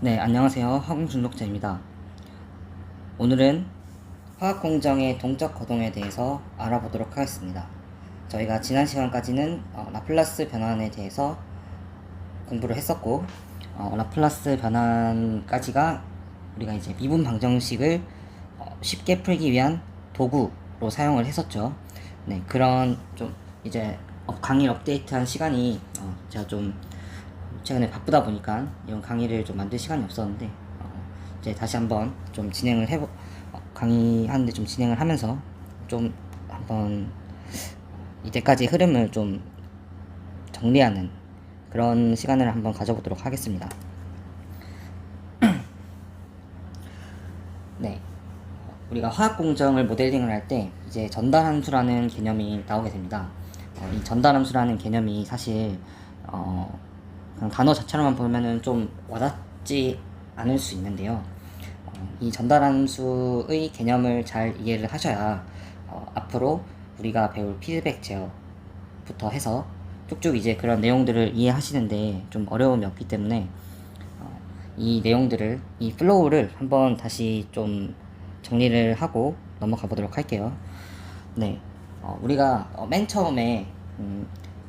네, 안녕하세요. 화공중독자입니다. 오늘은 화학공정의 동적 거동에 대해서 알아보도록 하겠습니다. 저희가 지난 시간까지는 라플라스 변환에 대해서 공부를 했었고, 라플라스 변환까지가 우리가 이제 미분 방정식을 쉽게 풀기 위한 도구로 사용을 했었죠. 네, 그런 좀 이제 강의를 업데이트한 시간이 제가 좀 최근에 바쁘다 보니까 이런 강의를 좀 만들 시간이 없었는데 이제 다시 한번 좀 강의하는데 좀 진행을 하면서 좀 한번 이때까지 흐름을 좀 정리하는 그런 시간을 한번 가져보도록 하겠습니다. 네, 우리가 화학 공정을 모델링을 할 때 이제 전달함수라는 개념이 나오게 됩니다. 이 전달함수라는 개념이 사실 그냥 단어 자체로만 보면은 좀 와닿지 않을 수 있는데요. 이 전달함수의 개념을 잘 이해를 하셔야 앞으로 우리가 배울 피드백 제어부터 해서 쭉쭉 이제 그런 내용들을 이해하시는데 좀 어려움이 없기 때문에 이 내용들을, 이 플로우를 한번 다시 좀 정리를 하고 넘어가 보도록 할게요. 네, 우리가 맨 처음에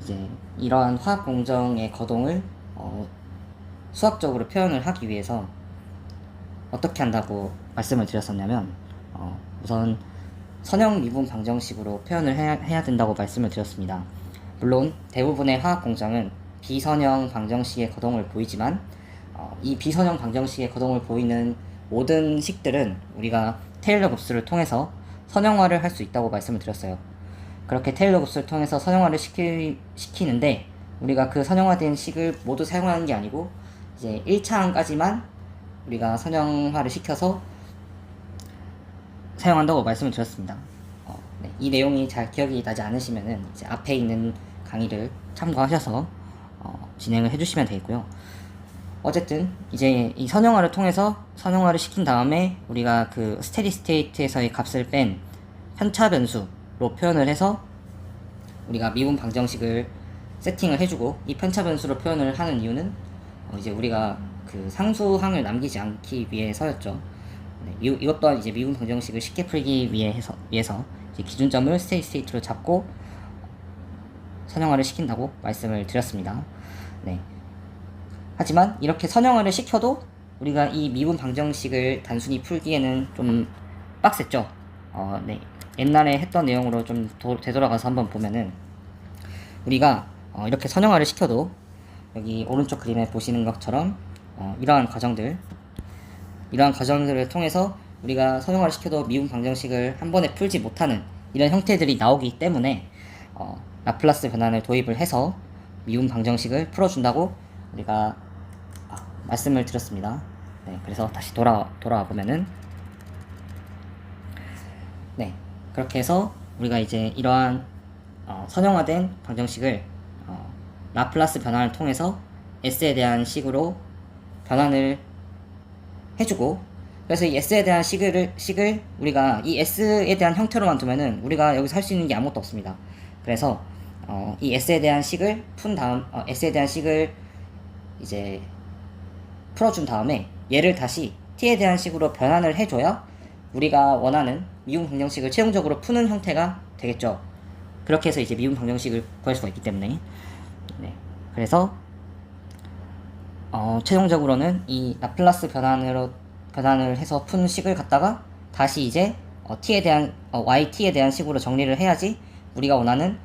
이제 이러한 화학 공정의 거동을 수학적으로 표현을 하기 위해서 어떻게 한다고 말씀을 드렸었냐면 우선 선형 미분 방정식으로 표현을 해야 된다고 말씀을 드렸습니다. 물론 대부분의 화학 공정은 비선형 방정식의 거동을 보이지만 이 비선형 방정식의 거동을 보이는 모든 식들은 우리가 테일러 곱수를 통해서 선형화를 할 수 있다고 말씀을 드렸어요. 그렇게 테일러 곱수를 통해서 선형화를 시키는데 우리가 그 선형화된 식을 모두 사용하는 게 아니고 이제 1차항까지만 우리가 선형화를 시켜서 사용한다고 말씀을 드렸습니다. 네, 이 내용이 잘 기억이 나지 않으시면은 이제 앞에 있는 강의를 참고하셔서 진행을 해주시면 되겠고요. 어쨌든 이제 이 선형화를 통해서 선형화를 시킨 다음에 우리가 그 스테디 스테이트에서의 값을 뺀 편차 변수로 표현을 해서 우리가 미분 방정식을 세팅을 해주고 이 편차 변수로 표현을 하는 이유는 이제 우리가 그 상수항을 남기지 않기 위해서였죠. 네, 이것 또한 이제 미분 방정식을 쉽게 풀기 위해서 이제 기준점을 스테디 스테이트로 잡고 선형화를 시킨다고 말씀을 드렸습니다. 네. 하지만 이렇게 선형화를 시켜도 우리가 이 미분 방정식을 단순히 풀기에는 좀 빡셌죠. 네. 옛날에 했던 내용으로 좀 되돌아가서 한번 보면은 우리가 이렇게 선형화를 시켜도 여기 오른쪽 그림에 보시는 것처럼 이러한 과정들을 통해서 우리가 선형화를 시켜도 미분 방정식을 한 번에 풀지 못하는 이런 형태들이 나오기 때문에 라플라스 변환을 도입을 해서 미분 방정식을 풀어준다고 우리가 말씀을 드렸습니다. 네, 그래서 다시 돌아와 보면은 네, 그렇게 해서 우리가 이제 이러한 선형화된 방정식을 라플라스 변환을 통해서 S에 대한 식으로 변환을 해주고, 그래서 이 S에 대한 식을 우리가 이 S에 대한 형태로만 두면은 우리가 여기서 할 수 있는 게 아무것도 없습니다. 그래서 이 S에 대한 식을 S에 대한 식을 이제 풀어준 다음에 얘를 다시 T에 대한 식으로 변환을 해줘야 우리가 원하는 미분 방정식을 최종적으로 푸는 형태가 되겠죠. 그렇게 해서 이제 미분 방정식을 구할 수가 있기 때문에 네. 그래서 최종적으로는 이 라플라스 변환을 해서 푼 식을 갖다가 다시 이제 yt에 대한 식으로 정리를 해야지 우리가 원하는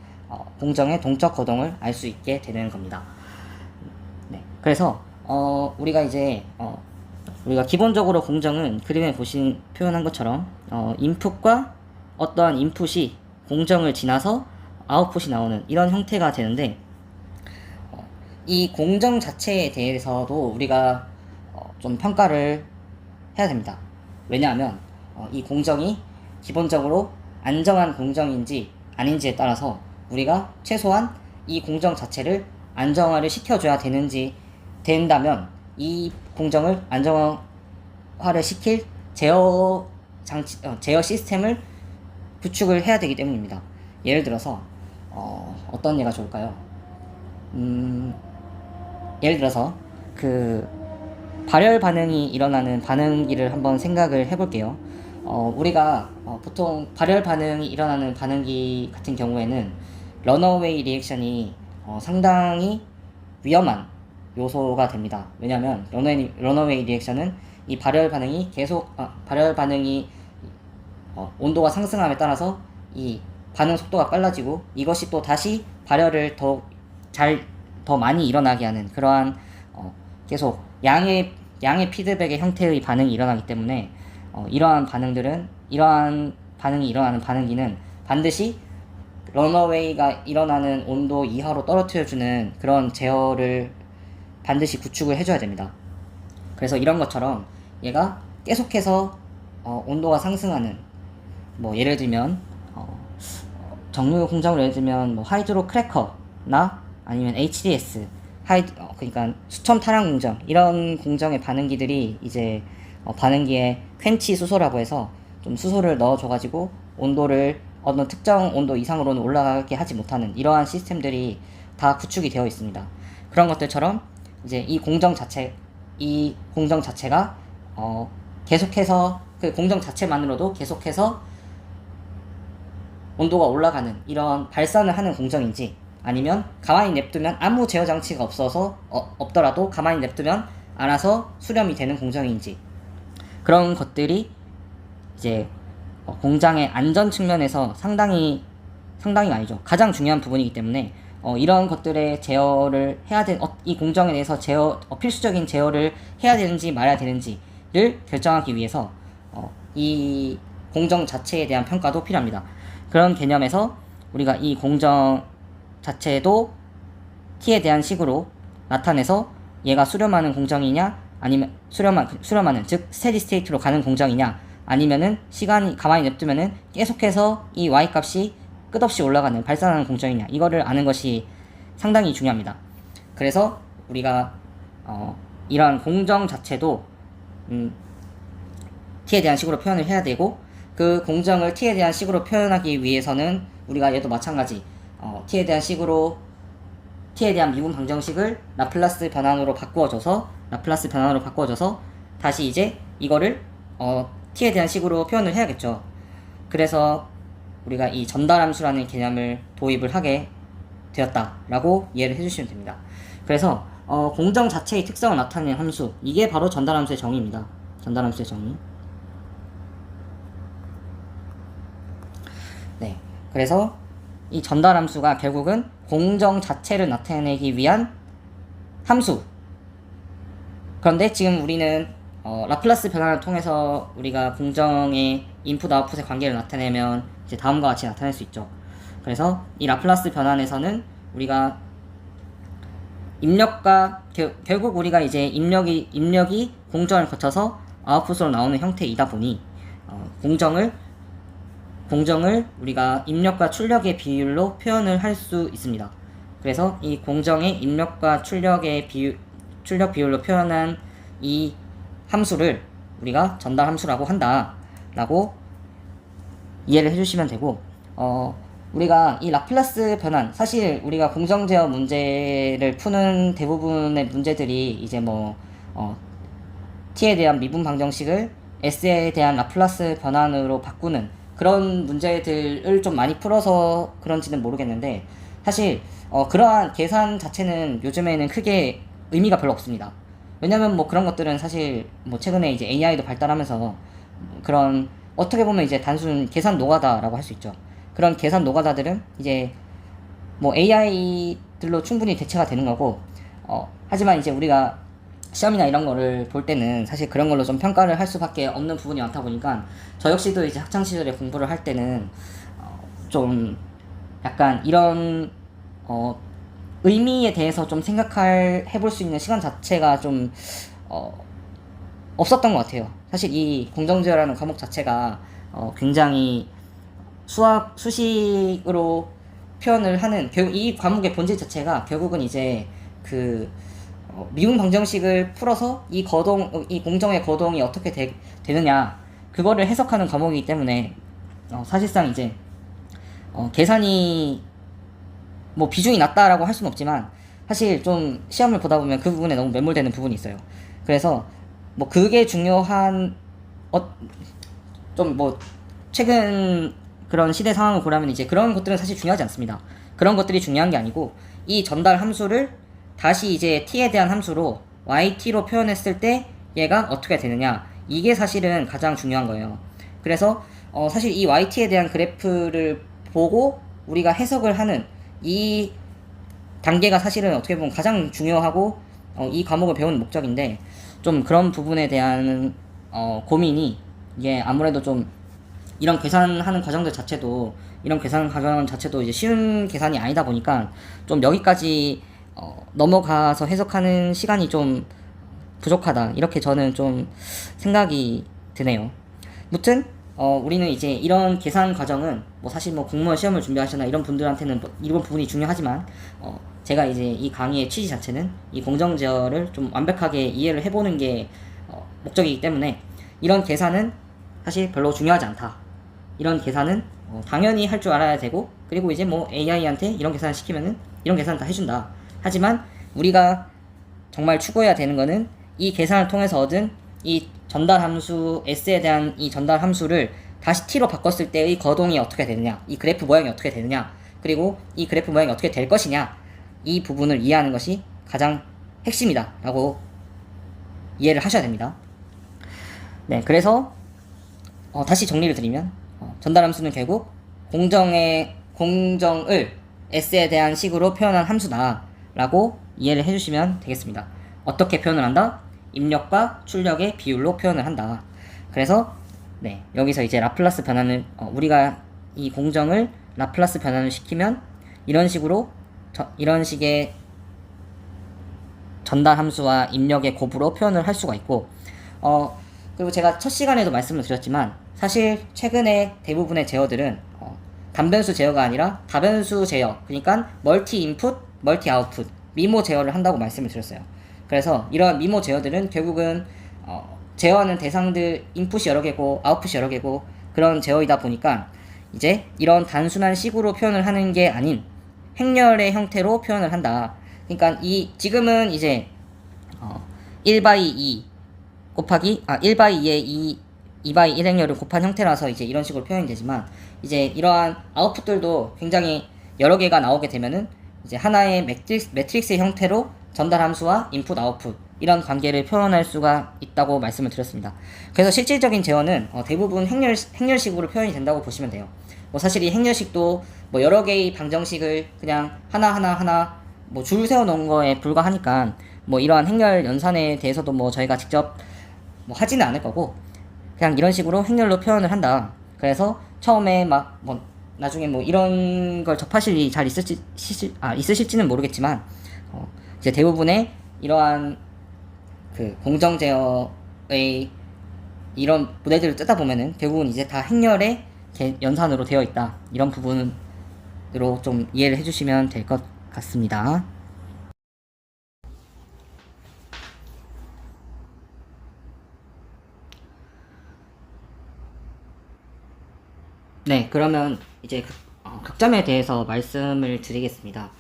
공정의 동적 거동을 알 수 있게 되는 겁니다. 네. 그래서 우리가 이제 우리가 기본적으로 공정은 그림에 표현한 것처럼 인풋과 어떠한 인풋이 공정을 지나서 아웃풋이 나오는 이런 형태가 되는데 이 공정 자체에 대해서도 우리가 좀 평가를 해야 됩니다. 왜냐하면 이 공정이 기본적으로 안정한 공정인지 아닌지에 따라서 우리가 최소한 이 공정 자체를 안정화를 시켜줘야 된다면 이 공정을 안정화를 시킬 제어 시스템을 구축을 해야 되기 때문입니다. 예를 들어서 어떤 예가 좋을까요? 예를 들어서 발열 반응이 일어나는 반응기를 한번 생각을 해볼게요. 우리가 보통 발열 반응이 일어나는 반응기 같은 경우에는 런어웨이 리액션이 상당히 위험한 요소가 됩니다. 왜냐하면 런어웨이 리액션은 이 발열 반응이 온도가 상승함에 따라서 이 반응 속도가 빨라지고, 이것이 또 다시 발열을 더 많이 일어나게 하는 그러한 계속 양의 피드백의 형태의 반응이 일어나기 때문에 이러한 반응이 일어나는 반응기는 반드시 런어웨이가 일어나는 온도 이하로 떨어뜨려주는 그런 제어를 반드시 구축을 해줘야 됩니다. 그래서 이런 것처럼 얘가 계속해서 온도가 상승하는, 뭐 예를 들면 정류 공정으로 예를 들면 뭐 하이드로 크래커나 아니면 HDS 그러니까 수첨 타랑 공정, 이런 공정의 반응기들이 이제 반응기에 퀸치 수소라고 해서 좀 수소를 넣어줘가지고 온도를 어느 특정 온도 이상으로는 올라가게 하지 못하는 이러한 시스템들이 다 구축이 되어 있습니다. 그런 것들처럼 이제 이 공정 자체가 계속해서 그 공정 자체만으로도 계속해서 온도가 올라가는 이런 발산을 하는 공정인지, 아니면 가만히 냅두면 아무 제어 장치가 없더라도 가만히 냅두면 알아서 수렴이 되는 공정인지, 그런 것들이 이제 공장의 안전 측면에서 상당히 아니죠, 가장 중요한 부분이기 때문에 이런 것들의 제어를 해야 이 공정에 대해서 필수적인 제어를 해야 되는지 말아야 되는지를 결정하기 위해서 이 공정 자체에 대한 평가도 필요합니다. 그런 개념에서 우리가 이 공정 자체도 T에 대한 식으로 나타내서 얘가 수렴하는 공정이냐, 아니면 수렴하는 즉 스테디 스테이트로 가는 공정이냐, 아니면은 시간이 가만히 냅두면은 계속해서 이 Y 값이 끝없이 올라가는 발산하는 공정이냐, 이거를 아는 것이 상당히 중요합니다. 그래서 우리가 이러한 공정 자체도 T에 대한 식으로 표현을 해야 되고, 그 공정을 T에 대한 식으로 표현하기 위해서는 우리가 얘도 마찬가지 T에 대한 미분 방정식을 라플라스 변환으로 바꾸어줘서 다시 이제 이거를 T에 대한 식으로 표현을 해야겠죠. 그래서 우리가 이 전달함수라는 개념을 도입을 하게 되었다라고 이해를 해주시면 됩니다. 그래서 공정 자체의 특성을 나타내는 함수, 이게 바로 전달함수의 정의입니다. 전달함수의 정의. 네, 그래서 이 전달함수가 결국은 공정 자체를 나타내기 위한 함수. 그런데 지금 우리는 라플라스 변환을 통해서 우리가 공정의 인풋 아웃풋의 관계를 나타내면 이제 다음과 같이 나타낼 수 있죠. 그래서 이 라플라스 변환에서는 우리가 결국 우리가 이제 입력이 공정을 거쳐서 아웃풋으로 나오는 형태이다 보니 공정을 우리가 입력과 출력의 비율로 표현을 할 수 있습니다. 그래서 이 공정의 입력과 출력 비율로 표현한 이 함수를 우리가 전달 함수라고 한다라고 이해를 해주시면 되고, 우리가 이 라플라스 변환, 사실 우리가 공정 제어 문제를 푸는 대부분의 문제들이 이제 T에 대한 미분 방정식을 S에 대한 라플라스 변환으로 바꾸는 그런 문제들을 좀 많이 풀어서 그런지는 모르겠는데, 사실 그러한 계산 자체는 요즘에는 크게 의미가 별로 없습니다. 왜냐면 그런 것들은 사실 최근에 이제 AI도 발달하면서 그런 어떻게 보면 이제 단순 계산 노가다라고 할 수 있죠. 그런 계산 노가다들은 이제 AI들로 충분히 대체가 되는 거고, 하지만 이제 우리가 시험이나 이런 거를 볼 때는 사실 그런 걸로 좀 평가를 할 수밖에 없는 부분이 많다 보니까, 저 역시도 이제 학창 시절에 공부를 할 때는 좀 약간 이런 의미에 대해서 좀 해볼 수 있는 시간 자체가 좀 없었던 것 같아요. 사실 이 공정제어라는 과목 자체가 굉장히 수식으로 표현을 하는, 이 과목의 본질 자체가 결국은 이제 미분 방정식을 풀어서 이 공정의 거동이 어떻게 되느냐, 그거를 해석하는 과목이기 때문에 사실상 이제 계산이 비중이 낮다라고 할 수는 없지만, 사실 좀 시험을 보다 보면 그 부분에 너무 매몰되는 부분이 있어요. 그래서 뭐 그게 중요한 좀 뭐 최근 그런 시대 상황을 보라면 이제 그런 것들은 사실 중요하지 않습니다. 그런 것들이 중요한 게 아니고 이 전달 함수를 다시 이제 t에 대한 함수로 yt로 표현했을 때 얘가 어떻게 되느냐, 이게 사실은 가장 중요한 거예요. 그래서 사실 이 yt에 대한 그래프를 보고 우리가 해석을 하는 이 단계가 사실은 어떻게 보면 가장 중요하고 이 과목을 배우는 목적인데, 좀 그런 부분에 대한 고민이, 이게 아무래도 좀 이런 계산하는 과정들 자체도, 이런 계산 과정 자체도 이제 쉬운 계산이 아니다 보니까 좀 여기까지 넘어가서 해석하는 시간이 좀 부족하다, 이렇게 저는 좀 생각이 드네요. 무튼 우리는 이제 이런 계산 과정은 뭐 사실 뭐 공무원 시험을 준비하시거나 이런 분들한테는 뭐 이런 부분이 중요하지만 제가 이제 이 강의의 취지 자체는 이 공정제어를 좀 완벽하게 이해를 해보는 게 목적이기 때문에 이런 계산은 사실 별로 중요하지 않다. 이런 계산은 당연히 할 줄 알아야 되고, 그리고 이제 뭐 AI한테 이런 계산을 시키면은 이런 계산을 다 해준다. 하지만 우리가 정말 추구해야 되는 거는 이 계산을 통해서 얻은 이 전달 함수 s에 대한 이 전달 함수를 다시 t로 바꿨을 때의 거동이 어떻게 되느냐, 이 그래프 모양이 어떻게 되느냐, 그리고 이 그래프 모양이 어떻게 될 것이냐, 이 부분을 이해하는 것이 가장 핵심이다 라고 이해를 하셔야 됩니다. 네, 그래서 다시 정리를 드리면 전달 함수는 결국 공정을 s에 대한 식으로 표현한 함수다 라고 이해를 해주시면 되겠습니다. 어떻게 표현을 한다? 입력과 출력의 비율로 표현을 한다. 그래서 네, 여기서 이제 라플라스 변환을 우리가 이 공정을 라플라스 변환을 시키면 이런 식으로 이런 식의 전달 함수와 입력의 곱으로 표현을 할 수가 있고, 그리고 제가 첫 시간에도 말씀을 드렸지만 사실 최근에 대부분의 제어들은 단변수 제어가 아니라 다변수 제어, 그러니까 멀티 인풋, 멀티 아웃풋, 미모 제어를 한다고 말씀을 드렸어요. 그래서 이런 미모 제어들은 결국은 제어하는 대상들 인풋이 여러 개고 아웃풋이 여러 개고 그런 제어이다 보니까 이제 이런 단순한 식으로 표현을 하는 게 아닌 행렬의 형태로 표현을 한다. 그러니까 지금은 이제 1by 2 곱하기 1by 2의 2by 1 행렬을 곱한 형태라서 이제 이런 식으로 표현이 되지만, 이제 이러한 아웃풋들도 굉장히 여러 개가 나오게 되면은 이제 하나의 매트릭스의 형태로 전달 함수와 인풋 아웃풋 이런 관계를 표현할 수가 있다고 말씀을 드렸습니다. 그래서 실질적인 제어는 대부분 행렬식으로 표현이 된다고 보시면 돼요. 뭐 사실 이 행렬식도 뭐 여러 개의 방정식을 그냥 하나 뭐 줄 세워 놓은 거에 불과하니까 뭐 이러한 행렬 연산에 대해서도 뭐 저희가 직접 뭐 하지는 않을 거고, 그냥 이런 식으로 행렬로 표현을 한다. 그래서 처음에 막 뭐 나중에 뭐 이런 걸 접하실 일이 잘 있으실지는 모르겠지만 이제 대부분의 이러한 그 공정 제어의 이런 모델들을 뜯다 보면은 결국은 이제 다 행렬의 연산으로 되어 있다. 이런 부분으로 좀 이해를 해주시면 될 것 같습니다. 네, 그러면 이제 극점에 대해서 말씀을 드리겠습니다.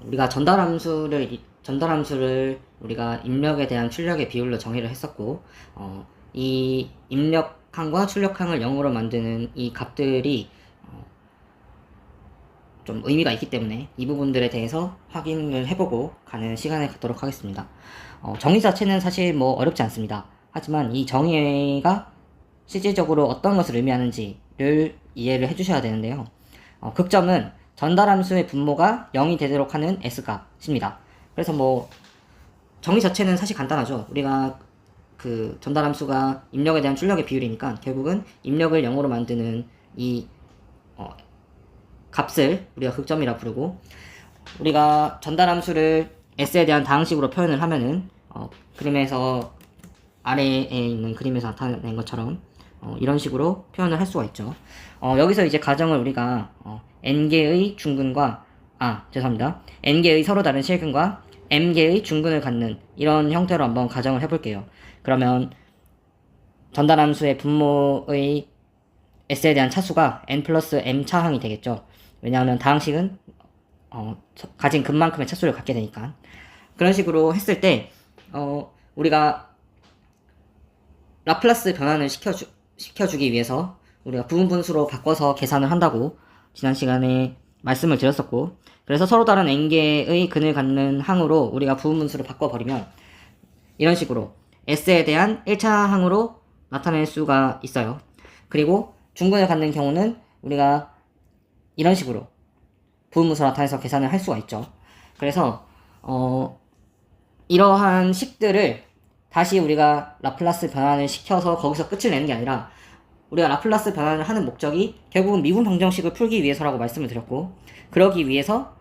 우리가 전달 함수를 우리가 입력에 대한 출력의 비율로 정의를 했었고, 이 입력항과 출력항을 0으로 만드는 이 값들이 좀 의미가 있기 때문에 이 부분들에 대해서 확인을 해보고 가는 시간을 갖도록 하겠습니다. 정의 자체는 사실 뭐 어렵지 않습니다. 하지만 이 정의가 실질적으로 어떤 것을 의미하는지를 이해를 해주셔야 되는데요. 극점은 전달함수의 분모가 0이 되도록 하는 S값입니다. 그래서 뭐 정의 자체는 사실 간단하죠. 우리가 그 전달함수가 입력에 대한 출력의 비율이니까 결국은 입력을 0으로 만드는 이 값을 우리가 극점이라 부르고, 우리가 전달함수를 S에 대한 다항식으로 표현을 하면은 그림에서 아래에 있는 그림에서 나타낸 것처럼 이런 식으로 표현을 할 수가 있죠. 여기서 이제 가정을 우리가 n개의 중근과 n개의 서로 다른 실근과 m개의 중근을 갖는 이런 형태로 한번 가정을 해볼게요. 그러면 전달함수의 분모의 s에 대한 차수가 n 플러스 m 차항이 되겠죠. 왜냐하면 다항식은 가진 근만큼의 차수를 갖게 되니까. 그런 식으로 했을 때 우리가 라플라스 변환을 시켜주기 위해서 우리가 부분 분수로 바꿔서 계산을 한다고 지난 시간에 말씀을 드렸었고, 그래서 서로 다른 n개의 근을 갖는 항으로 우리가 부분 분수를 바꿔버리면 이런 식으로 s에 대한 1차 항으로 나타낼 수가 있어요. 그리고 중근을 갖는 경우는 우리가 이런 식으로 부분 분수로 나타내서 계산을 할 수가 있죠. 그래서 이러한 식들을 다시 우리가 라플라스 변환을 시켜서 거기서 끝을 내는 게 아니라, 우리가 라플라스 변환을 하는 목적이 결국은 미분 방정식을 풀기 위해서라고 말씀을 드렸고, 그러기 위해서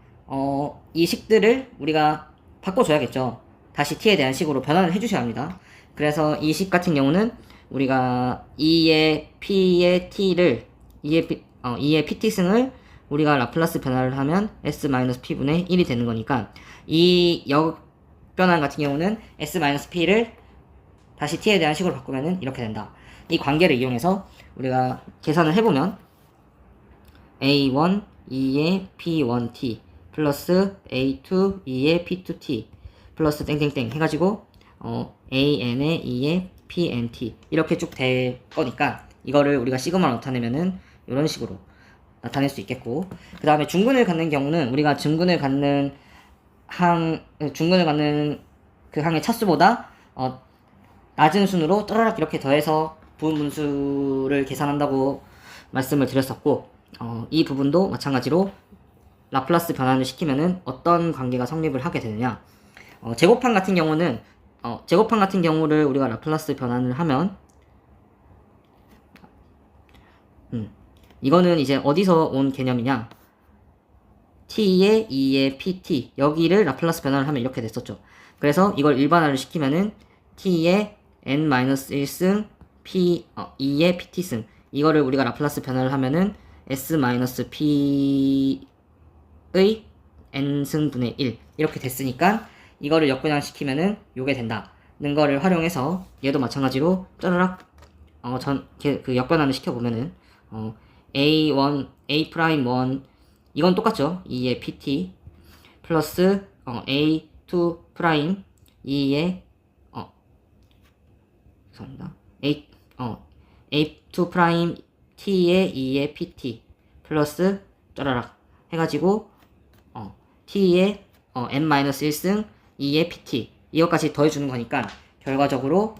이 식들을 우리가 바꿔줘야겠죠. 다시 t에 대한 식으로 변환을 해주셔야 합니다. 그래서 이 식 같은 경우는 우리가 2의 p의 t를 2의 pt승을 우리가 라플라스 변화를 하면 s-p분의 1이 되는 거니까, 이 역변환 같은 경우는 s-p를 다시 t에 대한 식으로 바꾸면은 이렇게 된다. 이 관계를 이용해서 우리가 계산을 해보면 a1 2의 p1t 플러스 a2 2의 p2t 플러스 땡땡땡 해가지고 an의 2의 pnt 이렇게 쭉 될 거니까, 이거를 우리가 시그마로 나타내면은 이런 식으로 나타낼 수 있겠고, 그 다음에 중근을 갖는 경우는 우리가 중근을 갖는 그 항의 차수보다 낮은 순으로 또라락 이렇게 더해서 부분 분수를 계산한다고 말씀을 드렸었고, 이 부분도 마찬가지로 라플라스 변환을 시키면은 어떤 관계가 성립을 하게 되느냐, 제곱항 같은 경우는 제곱항 같은 경우를 우리가 라플라스 변환을 하면 이거는 이제 어디서 온 개념이냐, t의 2의 pt 여기를 라플라스 변환을 하면 이렇게 됐었죠. 그래서 이걸 일반화를 시키면은 t의 n-1승 p 2의 pt승, 이거를 우리가 라플라스 변환을 하면은 s-p의 n승분의 1 이렇게 됐으니까, 이거를 역변환 시키면은 요게 된다는 거를 활용해서 얘도 마찬가지로 짜라락 그 역변환을 시켜보면은 a1 a'1 이건 똑같죠. 2의 pt 플러스 a2 프라임 2의 죄송합니다. a2 프라임 t의 2의 pt 플러스 짜라락 해가지고 t의 n-1승 2의 pt 이것까지 더해주는 거니까 결과적으로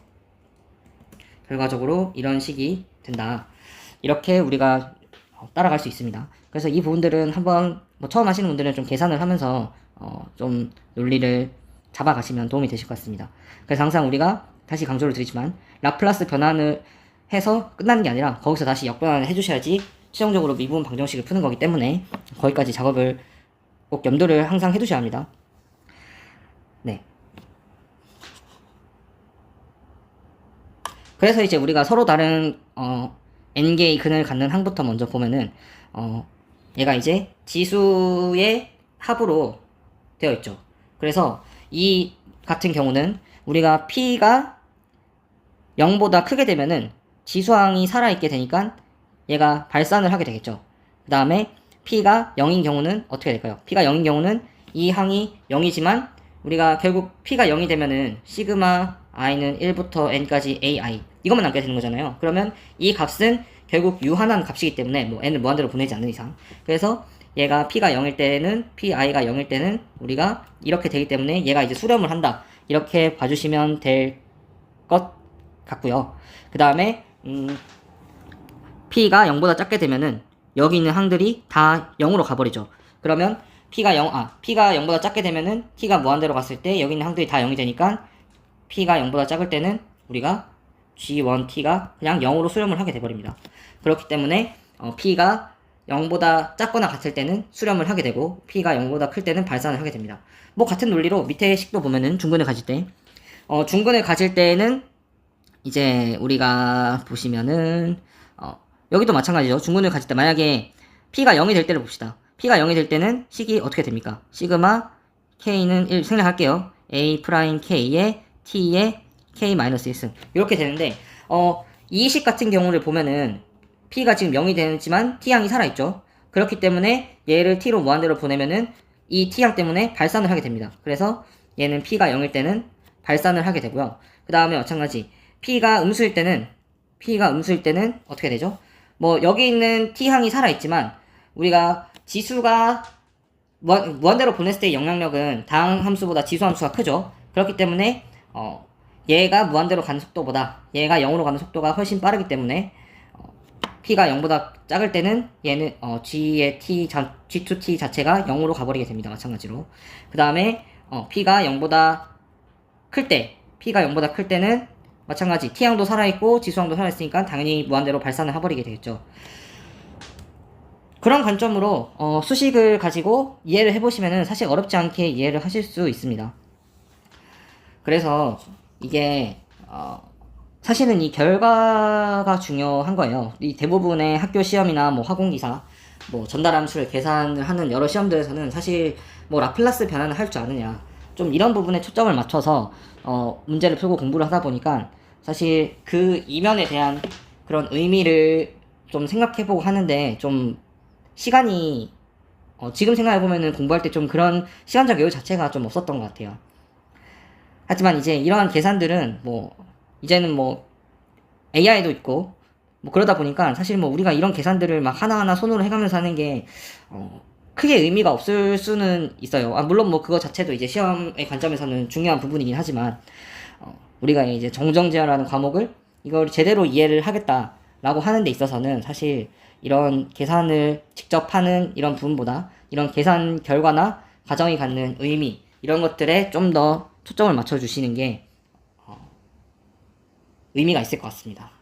이런 식이 된다. 이렇게 우리가 따라갈 수 있습니다. 그래서 이 부분들은 한번 처음 하시는 분들은 좀 계산을 하면서 좀 논리를 잡아가시면 도움이 되실 것 같습니다. 그래서 항상 우리가 다시 강조를 드리지만, 라플라스 변환을 해서 끝나는 게 아니라 거기서 다시 역변환을 해주셔야지 최종적으로 미분 방정식을 푸는 거기 때문에 거기까지 작업을 꼭 염두를 항상 해두셔야 합니다. 네. 그래서 이제 우리가 서로 다른 n개의 근을 갖는 항부터 먼저 보면은 얘가 이제 지수의 합으로 되어 있죠. 그래서 이 같은 경우는 우리가 p가 0보다 크게 되면은 지수항이 살아있게 되니까 얘가 발산을 하게 되겠죠. 그 다음에 p가 0인 경우는 어떻게 될까요? p가 0인 경우는 이 항이 0이지만 우리가 결국 p가 0이 되면은 시그마 i는 1부터 n까지 ai 이것만 남게 되는 거잖아요. 그러면 이 값은 결국 유한한 값이기 때문에 n을 무한대로 보내지 않는 이상, 그래서 얘가 p가 0일 때는 pi가 0일 때는 우리가 이렇게 되기 때문에 얘가 이제 수렴을 한다, 이렇게 봐주시면 될 것 같고요. 그 다음에 p가 0보다 작게 되면은 여기 있는 항들이 다 0으로 가버리죠. 그러면 p가 0보다 작게 되면은 t가 무한대로 갔을 때 여기 있는 항들이 다 0이 되니까 p가 0보다 작을 때는 우리가 g1t가 그냥 0으로 수렴을 하게 돼버립니다. 그렇기 때문에 p가 0보다 작거나 같을 때는 수렴을 하게 되고 p가 0보다 클 때는 발산을 하게 됩니다. 같은 논리로 밑에 식도 보면은 중근을 가질 때 중근을 가질 때는 이제 우리가 보시면은 여기도 마찬가지죠. 중근을 가질 때 만약에 p가 0이 될 때를 봅시다. p가 0이 될 때는 식이 어떻게 됩니까? 시그마 k는 1 생략할게요. a 프라임 k에 t에 k-1승 이렇게 되는데 이 식 같은 경우를 보면은 p가 지금 0이 되지만 t항이 살아있죠. 그렇기 때문에 얘를 t로 무한대로 보내면은 이 t항 때문에 발산을 하게 됩니다. 그래서 얘는 p가 0일 때는 발산을 하게 되고요. 그 다음에 마찬가지 P가 음수일 때는 어떻게 되죠? 뭐 여기 있는 T항이 살아있지만 우리가 지수가 무한대로 보냈을 때의 영향력은 다항 함수보다 지수 함수가 크죠. 그렇기 때문에 얘가 무한대로 가는 속도보다 얘가 0으로 가는 속도가 훨씬 빠르기 때문에 P가 0보다 작을 때는 얘는 G의 G2T 자체가 0으로 가버리게 됩니다. 마찬가지로. 그 다음에 P가 0보다 클 때는 마찬가지 T항도 살아있고 지수항도 살아있으니까 당연히 무한대로 발산을 해버리게 되겠죠. 그런 관점으로 수식을 가지고 이해를 해보시면은 사실 어렵지 않게 이해를 하실 수 있습니다. 그래서 이게 사실은 이 결과가 중요한 거예요. 이 대부분의 학교 시험이나 뭐 화공기사, 뭐 전달함수를 계산을 하는 여러 시험들에서는 사실 뭐 라플라스 변환을 할 줄 아느냐, 좀 이런 부분에 초점을 맞춰서 문제를 풀고 공부를 하다 보니까 사실 그 이면에 대한 그런 의미를 좀 생각해보고 하는데 좀 시간이 지금 생각해보면은 공부할 때 좀 그런 시간적 여유 자체가 좀 없었던 것 같아요. 하지만 이제 이러한 계산들은 뭐 이제는 뭐 AI도 있고 뭐 그러다 보니까 사실 뭐 우리가 이런 계산들을 막 하나하나 손으로 해가면서 하는 게 크게 의미가 없을 수는 있어요. 물론 뭐 그거 자체도 이제 시험의 관점에서는 중요한 부분이긴 하지만 우리가 이제 정정제어라는 과목을 이걸 제대로 이해를 하겠다라고 하는 데 있어서는 사실 이런 계산을 직접 하는 이런 부분보다 이런 계산 결과나 과정이 갖는 의미 이런 것들에 좀 더 초점을 맞춰주시는 게 의미가 있을 것 같습니다.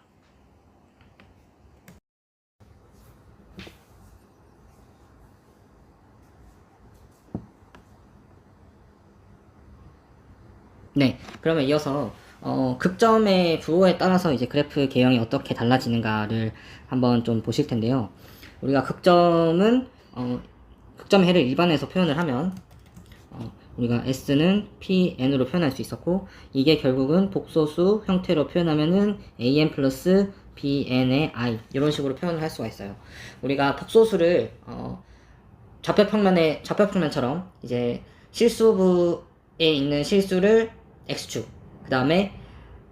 네, 그러면 이어서 극점의 부호에 따라서 이제 그래프 개형이 어떻게 달라지는가를 한번 좀 보실 텐데요. 우리가 극점은 극점 해를 일반에서 표현을 하면 우리가 S는 PN으로 표현할 수 있었고 이게 결국은 복소수 형태로 표현하면은 AN 플러스 BN의 I 이런 식으로 표현을 할 수가 있어요. 우리가 복소수를 좌표평면처럼 이제 실수부에 있는 실수를 X축 그 다음에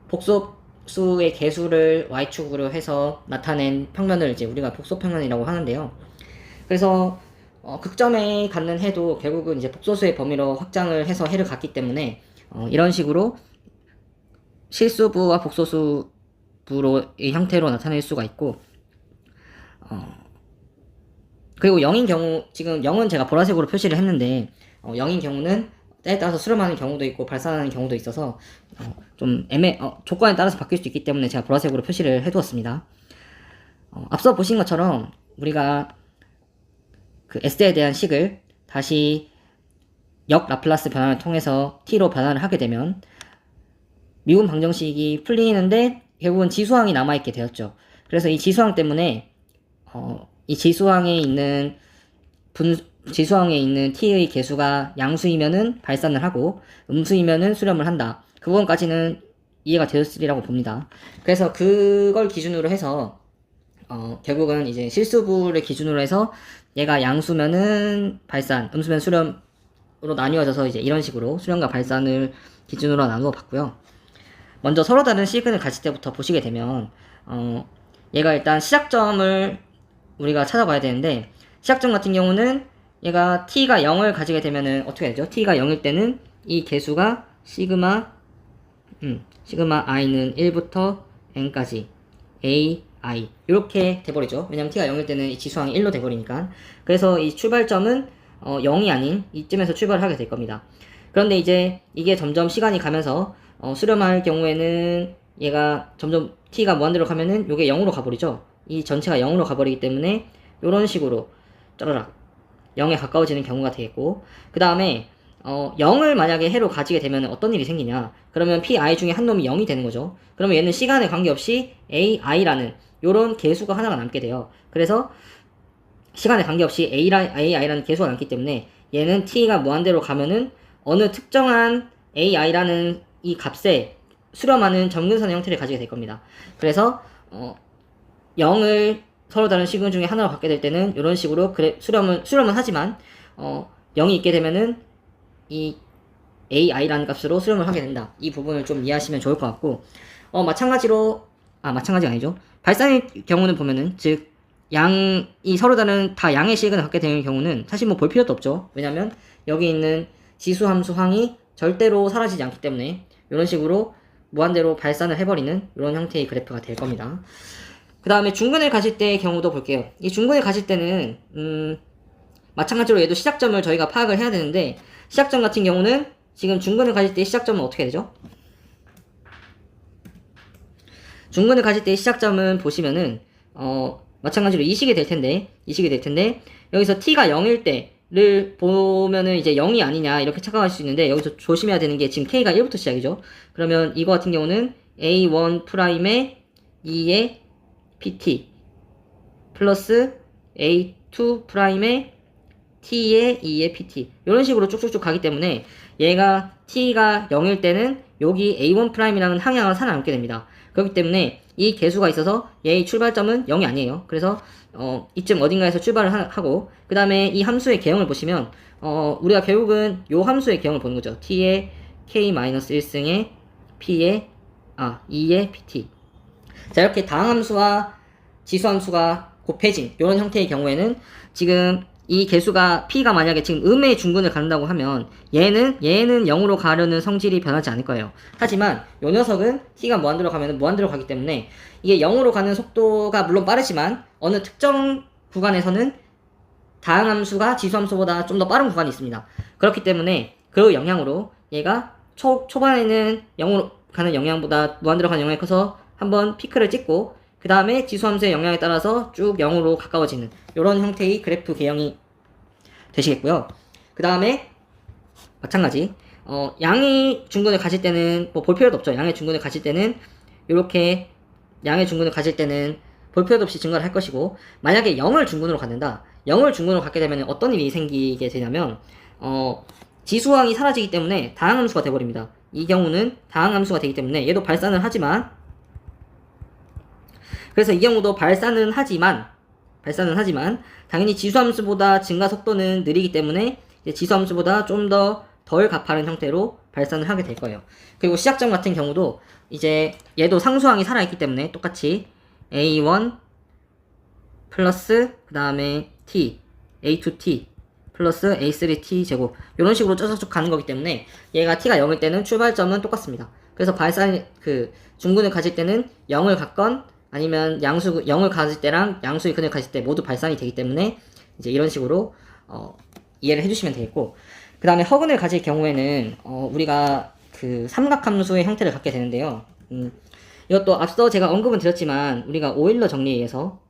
복소수의 개수를 Y축으로 해서 나타낸 평면을 이제 우리가 복소평면이라고 하는데요. 그래서 극점에 갖는 해도 결국은 이제 복소수의 범위로 확장을 해서 해를 갖기 때문에 이런 식으로 실수부와 복소수부의 형태로 나타낼 수가 있고 그리고 0인 경우 지금 0은 제가 보라색으로 표시를 했는데 0인 경우는 때에 따라서 수렴하는 경우도 있고 발산하는 경우도 있어서 좀 조건에 따라서 바뀔 수 있기 때문에 제가 보라색으로 표시를 해두었습니다. 앞서 보신 것처럼 우리가 그 S에 대한 식을 다시 역 라플라스 변환을 통해서 T로 변환을 하게 되면 미분 방정식이 풀리는데 결국은 지수항이 남아있게 되었죠. 그래서 이 지수항 때문에 이 지수항에 있는 T의 개수가 양수이면은 발산을 하고 음수이면은 수렴을 한다. 그 부분까지는 이해가 되었으리라고 봅니다. 그래서 그걸 기준으로 해서 결국은 이제 실수부를 기준으로 해서 얘가 양수면은 발산, 음수면 수렴으로 나뉘어져서 이제 이런 식으로 수렴과 발산을 기준으로 나누어 봤고요. 먼저 서로 다른 시그널 가질 때부터 보시게 되면 얘가 일단 시작점을 우리가 찾아봐야 되는데 시작점 같은 경우는 얘가 t가 0을 가지게 되면은 어떻게 되죠? t가 0일 때는 이 개수가 시그마 i는 1부터 n까지 a, i 이렇게 돼버리죠. 왜냐면 t가 0일 때는 이 지수항이 1로 돼버리니까. 그래서 이 출발점은 0이 아닌 이쯤에서 출발을 하게 될 겁니다. 그런데 이제 이게 점점 시간이 가면서 수렴할 경우에는 얘가 점점 t가 무한대로 가면은 요게 0으로 가버리죠. 이 전체가 0으로 가버리기 때문에 요런 식으로 짜라락 0에 가까워지는 경우가 되겠고 그 다음에 0을 만약에 해로 가지게 되면 어떤 일이 생기냐 그러면 pi 중에 한 놈이 0이 되는 거죠. 그러면 얘는 시간에 관계없이 ai라는 요런 개수가 하나가 남게 돼요. 그래서 시간에 관계없이 ai라는 개수가 남기 때문에 얘는 t가 무한대로 가면은 어느 특정한 ai라는 이 값에 수렴하는 점근선의 형태를 가지게 될 겁니다. 그래서 0을 서로 다른 시그널 중에 하나로 갖게 될 때는 이런 식으로 수렴은 하지만 0이 있게 되면은 이 ai라는 값으로 수렴을 하게 된다. 이 부분을 좀 이해하시면 좋을 것 같고, 마찬가지가 아니죠. 발산의 경우는 보면은, 즉, 양이 서로 다른 다 양의 시간을 갖게 되는 경우는 사실 뭐 볼 필요도 없죠. 왜냐면 여기 있는 지수함수 항이 절대로 사라지지 않기 때문에 이런 식으로 무한대로 발산을 해버리는 이런 형태의 그래프가 될 겁니다. 그 다음에 중근을 가질 때의 경우도 볼게요. 이 중근을 가질 때는 마찬가지로 얘도 시작점을 저희가 파악을 해야 되는데, 시작점 같은 경우는 지금 중근을 가질 때 시작점은 어떻게 되죠? 중근을 가질 때 시작점은 보시면은 마찬가지로 이 식이 될 텐데 여기서 t가 0일 때를 보면은 이제 0이 아니냐 이렇게 착각할 수 있는데, 여기서 조심해야 되는 게 지금 k가 1부터 시작이죠. 그러면 이거 같은 경우는 a1 프라임의 2의 pt 플러스 a2 프라임의 t의 2의 pt 이런 식으로 쭉쭉쭉 가기 때문에 얘가 t가 0일 때는 여기 a1 프라임이라는 항양을 살아남게 됩니다. 그렇기 때문에 이 개수가 있어서 얘의 출발점은 0이 아니에요. 그래서 이쯤 어딘가에서 출발을 하고, 그 다음에 이 함수의 개형을 보시면 우리가 결국은 요 함수의 개형을 보는 거죠. t의 k-1승의 p의 2의 pt. 자, 이렇게 다항함수와 지수함수가 곱해진 이런 형태의 경우에는 지금 이 개수가 p가 만약에 지금 음의 중근을 갖는다고 하면 얘는 0으로 가려는 성질이 변하지 않을 거예요. 하지만 요 녀석은 t가 무한대로 가면 무한대로 가기 때문에 이게 0으로 가는 속도가 물론 빠르지만 어느 특정 구간에서는 다항함수가 지수함수보다 좀 더 빠른 구간이 있습니다. 그렇기 때문에 그 영향으로 얘가 초반에는 0으로 가는 영향보다 무한대로 가는 영향이 커서 한번 피크를 찍고, 그 다음에 지수함수의 영향에 따라서 쭉 0으로 가까워지는 이런 형태의 그래프 개형이 되시겠고요. 그 다음에 마찬가지 양의 중근을 가질 때는 뭐 볼 필요도 없죠. 양의 중근을 가질 때는 이렇게 양의 중근을 가질 때는 볼 필요도 없이 증가를 할 것이고, 만약에 0을 중근으로 갖는다. 0을 중근으로 갖게 되면 어떤 일이 생기게 되냐면 지수항이 사라지기 때문에 다항함수가 돼버립니다. 이 경우는 다항함수가 되기 때문에 얘도 발산을 하지만, 그래서 이 경우도 발산은 하지만 당연히 지수함수보다 증가 속도는 느리기 때문에 이제 지수함수보다 좀 더 덜 가파른 형태로 발산을 하게 될 거예요. 그리고 시작점 같은 경우도 이제 얘도 상수항이 살아있기 때문에 똑같이 a1 플러스 그 다음에 t a2t 플러스 a3t 제곱 이런 식으로 쭉 가는 거기 때문에 얘가 t가 0일 때는 출발점은 똑같습니다. 그래서 발산 중근을 가질 때는 0을 갖건 아니면 0을 가질 때랑 양수의 근을 가질 때 모두 발산이 되기 때문에 이제 이런 식으로 이해를 해주시면 되겠고, 그 다음에 허근을 가질 경우에는 우리가 그 삼각함수의 형태를 갖게 되는데요. 이것도 앞서 제가 언급은 드렸지만 우리가 오일러 정리에 의해서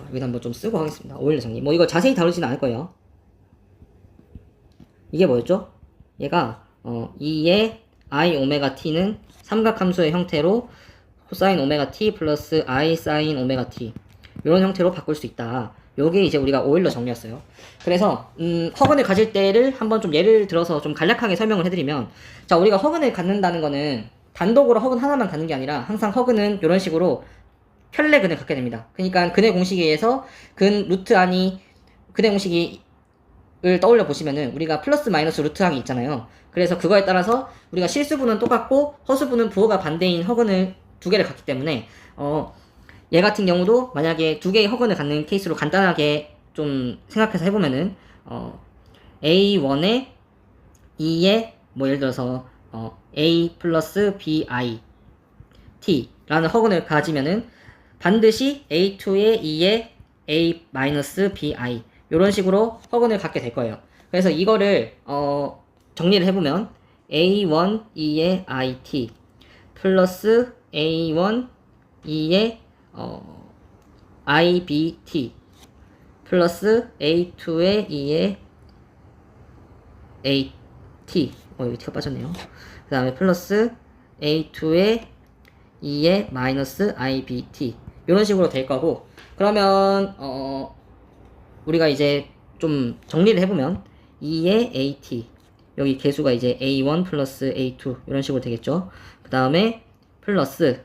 여기다 한번 좀 쓰고 하겠습니다. 오일러 정리. 뭐 이거 자세히 다루지는 않을 거예요. 이게 뭐였죠? 얘가 2의 i 오메가 t는 삼각함수의 형태로 코사인 오메가 t 플러스 i 사인 오메가 t 이런 형태로 바꿀 수 있다. 요게 이제 우리가 오일러 정리였어요. 그래서 허근을 가질 때를 한번 좀 예를 들어서 좀 간략하게 설명을 해드리면, 자, 우리가 허근을 갖는다는 거는 단독으로 허근 하나만 갖는 게 아니라 항상 허근은 이런 식으로 편례근을 갖게 됩니다. 그러니까 근의 공식에 의해서 근 루트 안이 근의 공식을 떠올려 보시면은 우리가 플러스 마이너스 루트 항이 있잖아요. 그래서 그거에 따라서 우리가 실수분은 똑같고 허수분은 부호가 반대인 허근을 두 개를 갖기 때문에 얘 같은 경우도 만약에 두 개의 허근을 갖는 케이스로 간단하게 좀 생각해서 해보면은 a1에 2에 뭐 예를 들어서 a 플러스 bi t 라는 허근을 가지면은 반드시 a2에 2에 a 마이너스 bi 이런 식으로 허근을 갖게 될 거예요. 그래서 이거를 정리를 해보면 a1 2의 it 플러스 a1 2의 ibt 플러스 a2의 2의 at 여기 t가 빠졌네요. 그 다음에 플러스 a2의 2의 마이너스 ibt 이런 식으로 될 거고, 그러면 우리가 이제 좀 정리를 해보면 2의 at 여기 개수가 이제 a1 플러스 a2 이런 식으로 되겠죠. 그 다음에 플러스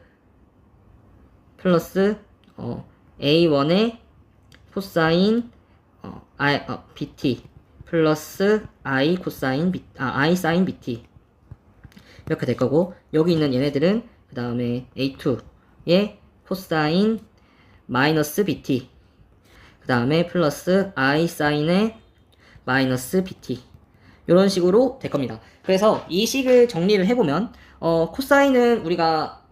a1의 코사인 bt 플러스 I 코사인 I 사인 BT 이렇게 될 거고, 여기 있는 얘네들은 그 다음에 A2의 코사인 마이너스 BT, 그 다음에 플러스 I 사인의 마이너스 BT, 이런 식으로 될 겁니다. 그래서 이 식을 정리를 해보면 코사인은 우리가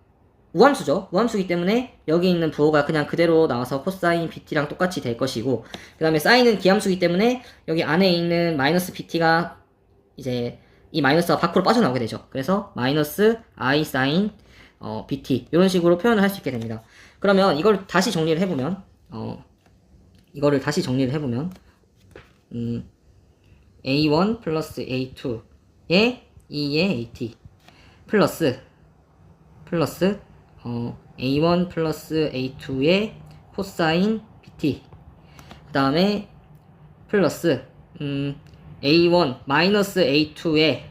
우함수죠. 우함수이기 때문에 여기 있는 부호가 그냥 그대로 나와서 코사인 BT랑 똑같이 될 것이고, 그 다음에 사인은 기함수이기 때문에 여기 안에 있는 마이너스 BT가 이제 이 마이너스가 밖으로 빠져나오게 되죠. 그래서 마이너스 I 사인 BT 이런 식으로 표현을 할 수 있게 됩니다. 그러면 이걸 다시 정리를 해보면 A1 플러스 A2의 2의 AT 플러스 A1 플러스 A2의 코사인 BT, 그 다음에 플러스 A1 마이너스 A2의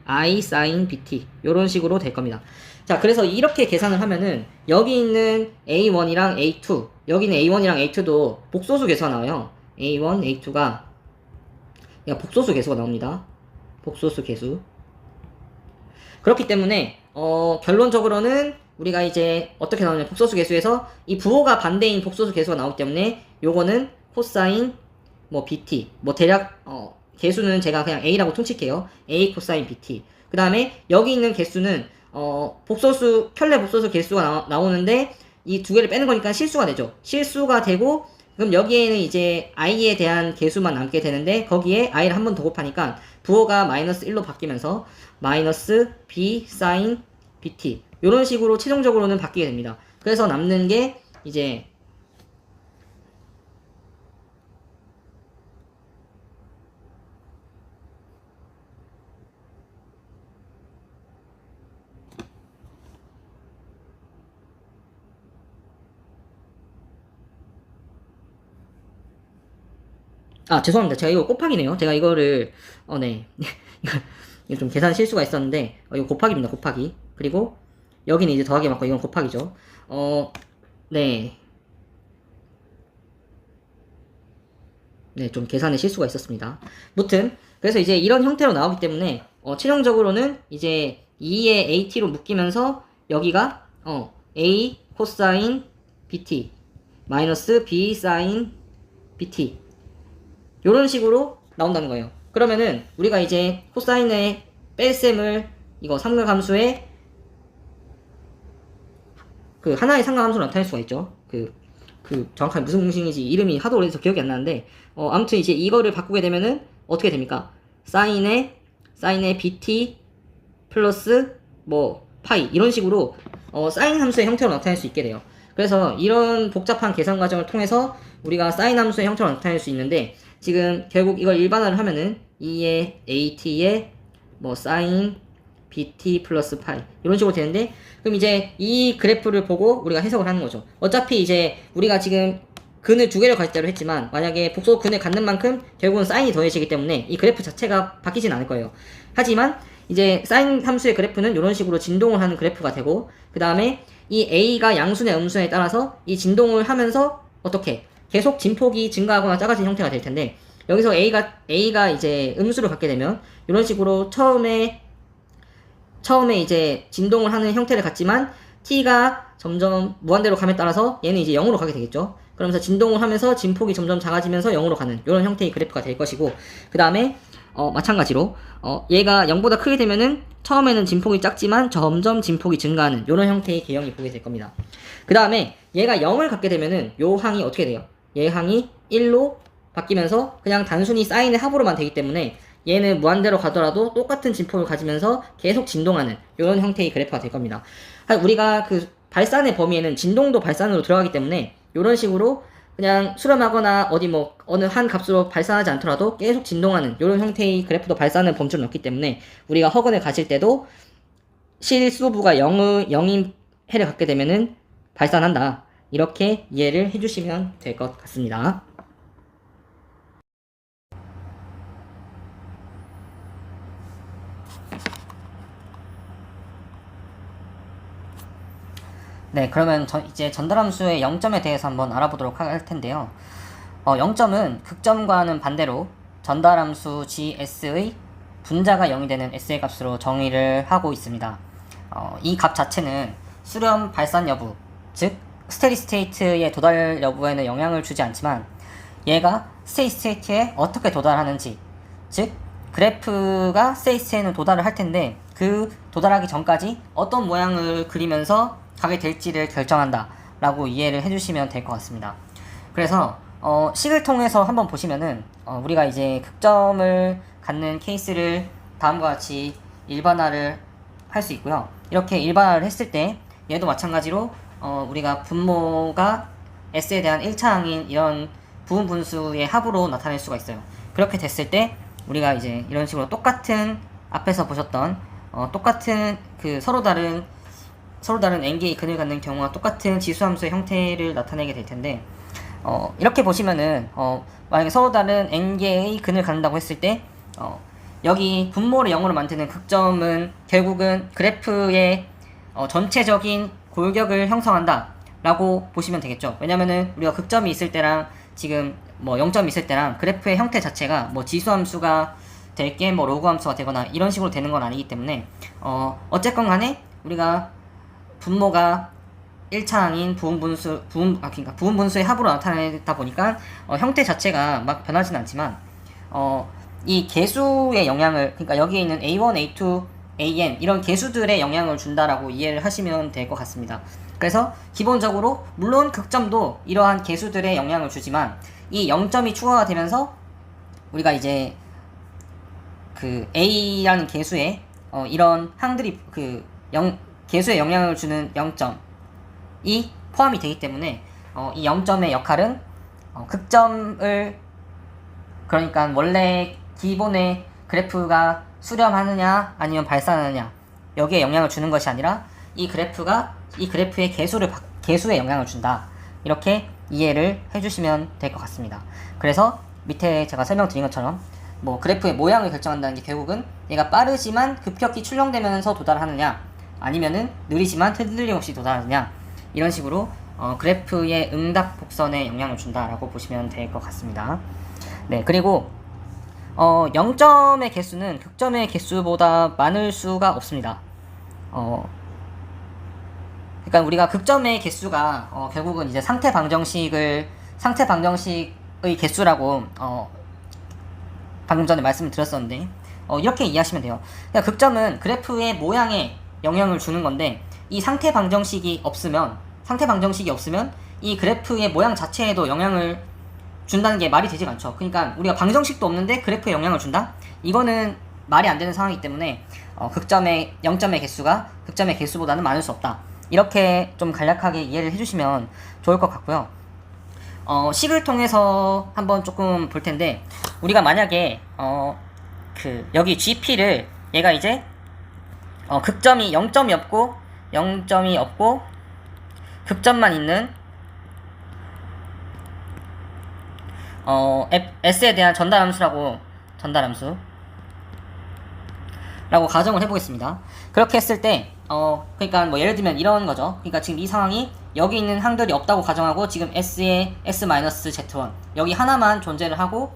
I 사인 BT 이런 식으로 될 겁니다. 자, 그래서 이렇게 계산을 하면은 여기 있는 A1이랑 A2, 여기는 A1이랑 A2도 복소수 계수가 나와요. A1, A2가 복소수 계수가 나옵니다. 복소수 계수. 그렇기 때문에 결론적으로는 우리가 이제 어떻게 나오냐면, 복소수 계수에서 이 부호가 반대인 복소수 계수가 나오기 때문에 요거는 코사인 BT 대략 개수는 제가 그냥 A라고 퉁칠게요. A 코사인 BT. 그 다음에 여기 있는 개수는 복소수 켤레 복소수 개수가 나오는데 이 두 개를 빼는 거니까 실수가 되죠. 실수가 되고, 그럼 여기에는 이제 i에 대한 개수만 남게 되는데, 거기에 i를 한 번 더 곱하니까 부호가 마이너스 1로 바뀌면서 마이너스 b 사인 bt 이런 식으로 최종적으로는 바뀌게 됩니다. 그래서 남는 게 이제 죄송합니다. 제가 이거 곱하기네요. 제가 이거를 네. 이거 좀 계산 실수가 있었는데 이거 곱하기입니다. 곱하기. 그리고 여기는 이제 더하기 맞고 이건 곱하기죠. 네. 네, 좀 계산에 실수가 있었습니다. 무튼 그래서 이제 이런 형태로 나오기 때문에 최종적으로는 이제 2의 AT로 묶이면서 여기가 A 코사인 BT 마이너스 B 사인 BT 요런 식으로 나온다는 거예요. 그러면은 우리가 이제 코사인의 뺄셈을 이거 삼각함수의 그 하나의 삼각함수로 나타낼 수가 있죠. 정확하게 무슨 공식인지 이름이 하도 오래돼서 기억이 안 나는데 아무튼 이제 이거를 바꾸게 되면은 어떻게 됩니까? 사인의 BT 플러스 파이 이런 식으로 사인 함수의 형태로 나타낼 수 있게 돼요. 그래서 이런 복잡한 계산 과정을 통해서 우리가 사인 함수의 형태로 나타낼 수 있는데, 지금 결국 이걸 일반화를 하면은 2의 AT의 사인 BT 플러스 파이 이런 식으로 되는데, 그럼 이제 이 그래프를 보고 우리가 해석을 하는 거죠. 어차피 이제 우리가 지금 근을 두 개를 가질 대로 했지만, 만약에 복소 근을 갖는 만큼 결국은 사인이 더해지기 때문에 이 그래프 자체가 바뀌진 않을 거예요. 하지만 이제 사인 함수의 그래프는 이런 식으로 진동을 하는 그래프가 되고, 그 다음에 이 A가 양수냐 음수냐에 따라서 이 진동을 하면서 어떻게 계속 진폭이 증가하거나 작아진 형태가 될 텐데, 여기서 A가 이제 음수를 갖게 되면 이런 식으로 처음에 이제 진동을 하는 형태를 갖지만 T가 점점 무한대로 감에 따라서 얘는 이제 0으로 가게 되겠죠. 그러면서 진동을 하면서 진폭이 점점 작아지면서 0으로 가는 이런 형태의 그래프가 될 것이고, 그 다음에 마찬가지로 얘가 0보다 크게 되면은 처음에는 진폭이 작지만 점점 진폭이 증가하는 이런 형태의 개형이 보게 될 겁니다. 그 다음에 얘가 0을 갖게 되면은 요 항이 어떻게 돼요? 얘 항이 1로 바뀌면서 그냥 단순히 사인의 합으로만 되기 때문에 얘는 무한대로 가더라도 똑같은 진폭을 가지면서 계속 진동하는 이런 형태의 그래프가 될 겁니다. 우리가 그 발산의 범위에는 진동도 발산으로 들어가기 때문에 이런 식으로 그냥 수렴하거나 어느 한 값으로 발산하지 않더라도 계속 진동하는 이런 형태의 그래프도 발산의 범주를 넣기 때문에 우리가 허근을 가질 때도 실수부가 0인 해를 갖게 되면은 발산한다. 이렇게 이해를 해주시면 될 것 같습니다. 네, 그러면 이제 전달함수의 0점에 대해서 한번 알아보도록 할 텐데요. 0점은 극점과는 반대로 전달함수 gs의 분자가 0이 되는 s의 값으로 정의를 하고 있습니다. 이 값 자체는 수렴 발산 여부, 즉 스테디 스테이트의 도달 여부에는 영향을 주지 않지만 얘가 스테디 스테이트에 어떻게 도달하는지, 즉 그래프가 스테디 스테이트에는 도달을 할 텐데 그 도달하기 전까지 어떤 모양을 그리면서 가게 될지를 결정한다 라고 이해를 해주시면 될 것 같습니다. 그래서 식을 통해서 한번 보시면은 우리가 이제 극점을 갖는 케이스를 다음과 같이 일반화를 할 수 있고요. 이렇게 일반화를 했을 때 얘도 마찬가지로 우리가 분모가 s에 대한 1차항인 이런 부분 분수의 합으로 나타낼 수가 있어요. 그렇게 됐을 때 우리가 이제 이런 식으로 똑같은 앞에서 보셨던 똑같은 그 서로 다른 n개의 근을 갖는 경우와 똑같은 지수함수의 형태를 나타내게 될 텐데 이렇게 보시면은 만약에 서로 다른 n개의 근을 갖는다고 했을 때 여기 분모를 0으로 만드는 극점은 결국은 그래프의 전체적인 골격을 형성한다 라고 보시면 되겠죠. 왜냐면은 우리가 극점이 있을 때랑 지금 뭐 0점이 있을 때랑 그래프의 형태 자체가 뭐 지수함수가 될 게 뭐 로그함수가 되거나 이런 식으로 되는 건 아니기 때문에 어쨌건 간에 우리가 분모가 1차항인 그러니까 부분 분수의 합으로 나타내다 보니까 형태 자체가 막 변하진 않지만 이 개수의 영향을, 그러니까 여기에 있는 A1, A2, AN 이런 개수들의 영향을 준다라고 이해를 하시면 될 것 같습니다. 그래서 기본적으로 물론 극점도 이러한 개수들의 영향을 주지만 이 0점이 추가가 되면서 우리가 이제 그 A라는 개수에 이런 항들이 개수에 영향을 주는 0점이 포함이 되기 때문에 이 0점의 역할은 극점을, 그러니까 원래 기본의 그래프가 수렴하느냐 아니면 발산하느냐 여기에 영향을 주는 것이 아니라 이 그래프의 개수에 영향을 준다, 이렇게 이해를 해주시면 될 것 같습니다. 그래서 밑에 제가 설명드린 것처럼 뭐 그래프의 모양을 결정한다는 게 결국은 얘가 빠르지만 급격히 출렁대면서 도달하느냐 아니면은 느리지만 틀림없이 도달하느냐, 이런 식으로 그래프의 응답 곡선에 영향을 준다라고 보시면 될 것 같습니다. 네, 그리고 0점의 개수는 극점의 개수보다 많을 수가 없습니다. 그러니까 우리가 극점의 개수가 결국은 이제 상태 방정식의 개수라고 방금 전에 말씀을 드렸었는데 이렇게 이해하시면 돼요. 그러니까 극점은 그래프의 모양에 영향을 주는 건데 이 상태 방정식이 없으면 이 그래프의 모양 자체에도 영향을 준다는 게 말이 되지가 않죠. 그러니까 우리가 방정식도 없는데 그래프에 영향을 준다? 이거는 말이 안 되는 상황이기 때문에 0점의 개수가 극점의 개수보다는 많을 수 없다, 이렇게 좀 간략하게 이해를 해주시면 좋을 것 같고요. 식을 통해서 한번 조금 볼 텐데 우리가 만약에 여기 GP를 얘가 이제 극점이 0점이 없고 극점만 있는 S에 대한 전달함수라고 가정을 해보겠습니다. 그렇게 했을 때 그러니까 뭐 예를 들면 이런 거죠. 그러니까 지금 이 상황이 여기 있는 항들이 없다고 가정하고 지금 S에 S-Z1 여기 하나만 존재를 하고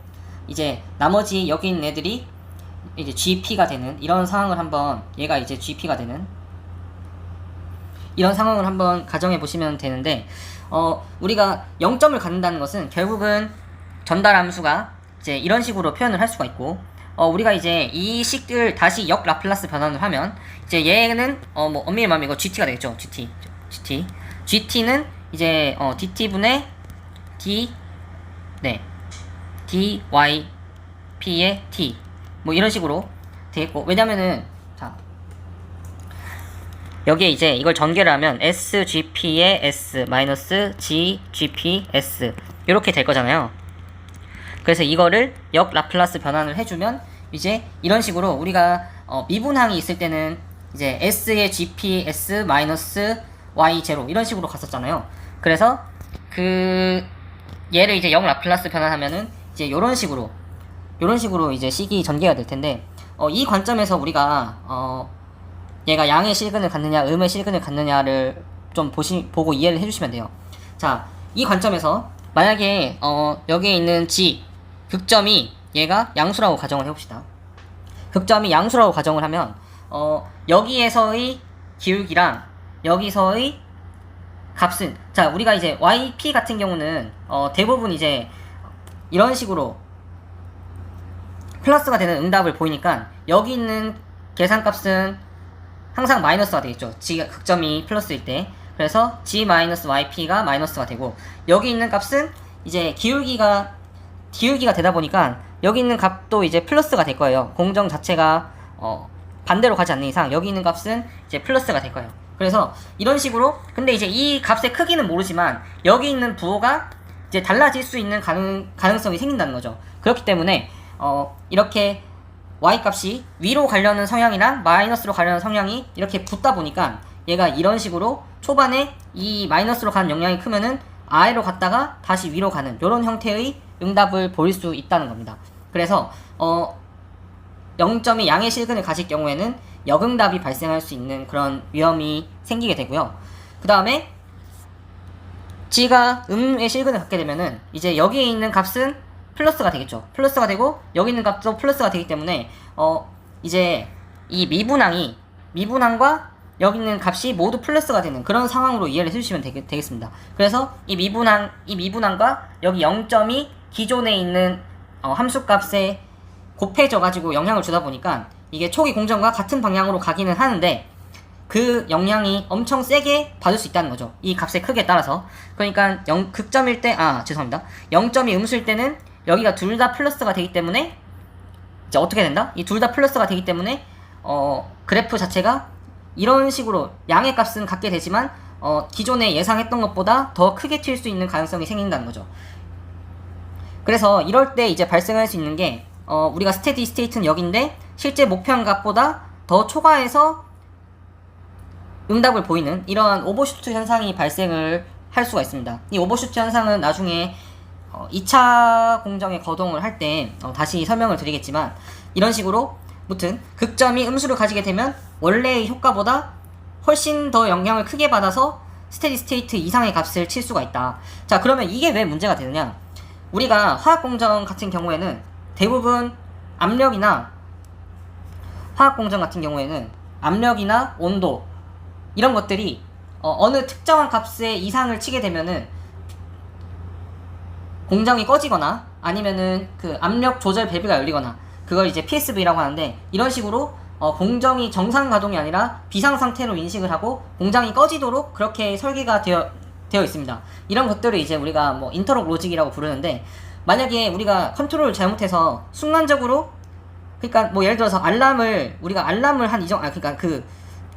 이제 나머지 여기 있는 애들이 이제 GP가 되는 이런 상황을 한번, 얘가 이제 GP가 되는 이런 상황을 한번 가정해 보시면 되는데 우리가 0점을 갖는다는 것은 결국은 전달함수가 이제 이런 식으로 표현을 할 수가 있고 우리가 이제 이 식을 다시 역 라플라스 변환을 하면 이제 얘는 뭐 엄밀히 말하면 이거 GT가 되겠죠. GT는 이제 DT분의 DYP의 T 뭐 이런 식으로 되겠고, 왜냐면은 자 여기에 이제 이걸 전개를 하면 SGP의 S 마이너스 GGP S 이렇게 될 거잖아요. 그래서 이거를 역 라플라스 변환을 해주면 이제 이런 식으로 우리가 미분항이 있을 때는 이제 S의 GP S 마이너스 Y0 이런 식으로 갔었잖아요. 그래서 얘를 이제 역 라플라스 변환하면은 이제 요런 식으로 이제 식이 전개가 될 텐데 이 관점에서 우리가 얘가 양의 실근을 갖느냐 음의 실근을 갖느냐를 좀 보고 이해를 해주시면 돼요. 자, 이 관점에서 만약에 여기에 있는 G 극점이 얘가 양수라고 가정을 해봅시다. 극점이 양수라고 가정을 하면 여기에서의 기울기랑 여기서의 값은, 자 우리가 이제 yp 같은 경우는 대부분 이제 이런 식으로 플러스가 되는 응답을 보이니까 여기 있는 계산값은 항상 마이너스가 되겠죠. 극점이 플러스일 때. 그래서 g-yp가 마이너스가 되고, 여기 있는 값은 이제 기울기가 되다 보니까 여기 있는 값도 이제 플러스가 될 거예요. 공정 자체가 반대로 가지 않는 이상 여기 있는 값은 이제 플러스가 될 거예요. 그래서 이런 식으로, 근데 이제 이 값의 크기는 모르지만 여기 있는 부호가 이제 달라질 수 있는 가능성이 생긴다는 거죠. 그렇기 때문에 이렇게 y값이 위로 가려는 성향이랑 마이너스로 가려는 성향이 이렇게 붙다 보니까 얘가 이런 식으로 초반에 이 마이너스로 가는 영향이 크면은 아래로 갔다가 다시 위로 가는 이런 형태의 응답을 보일 수 있다는 겁니다. 그래서 0점이 양의 실근을 가질 경우에는 역응답이 발생할 수 있는 그런 위험이 생기게 되고요. 그 다음에 g가 음의 실근을 갖게 되면은 이제 여기에 있는 값은 플러스가 되겠죠. 플러스가 되고 여기 있는 값도 플러스가 되기 때문에 이제 이 미분항과 여기 있는 값이 모두 플러스가 되는 그런 상황으로 이해를 해주시면 되겠습니다. 그래서 이 미분항과 여기 0점이 기존에 있는 함수값에 곱해져 가지고 영향을 주다 보니까 이게 초기 공정과 같은 방향으로 가기는 하는데 그 영향이 엄청 세게 받을 수 있다는 거죠. 이 값의 크기에 따라서. 그러니까 극점일 때, 죄송합니다. 0점이 음수일 때는 여기가 둘 다 플러스가 되기 때문에 이제 어떻게 된다? 이 둘 다 플러스가 되기 때문에 그래프 자체가 이런 식으로 양의 값은 같게 되지만 기존에 예상했던 것보다 더 크게 튈 수 있는 가능성이 생긴다는 거죠. 그래서 이럴 때 이제 발생할 수 있는 게 우리가 스테디 스테이트는 여기인데 실제 목표한 값보다 더 초과해서 응답을 보이는 이러한 오버슈트 현상이 발생을 할 수가 있습니다. 이 오버슈트 현상은 나중에 2차 공정에 거동을 할 때 다시 설명을 드리겠지만, 이런 식으로 무튼 극점이 음수를 가지게 되면 원래의 효과보다 훨씬 더 영향을 크게 받아서 스테디 스테이트 이상의 값을 칠 수가 있다. 자, 그러면 이게 왜 문제가 되느냐? 우리가 화학 공정 같은 경우에는 대부분 화학 공정 같은 경우에는 압력이나 온도 이런 것들이 어느 특정한 값의 이상을 치게 되면은 공정이 꺼지거나 아니면은 그 압력 조절 밸브가 열리거나, 그걸 이제 PSV라고 하는데, 이런 식으로 공정이 정상 가동이 아니라 비상 상태로 인식을 하고 공정이 꺼지도록 그렇게 설계가 되어 있습니다. 이런 것들을 이제 우리가 뭐 인터럭 로직이라고 부르는데, 만약에 우리가 컨트롤을 잘못해서 순간적으로, 그러니까 뭐 예를 들어서 우리가 알람을 한 그러니까 그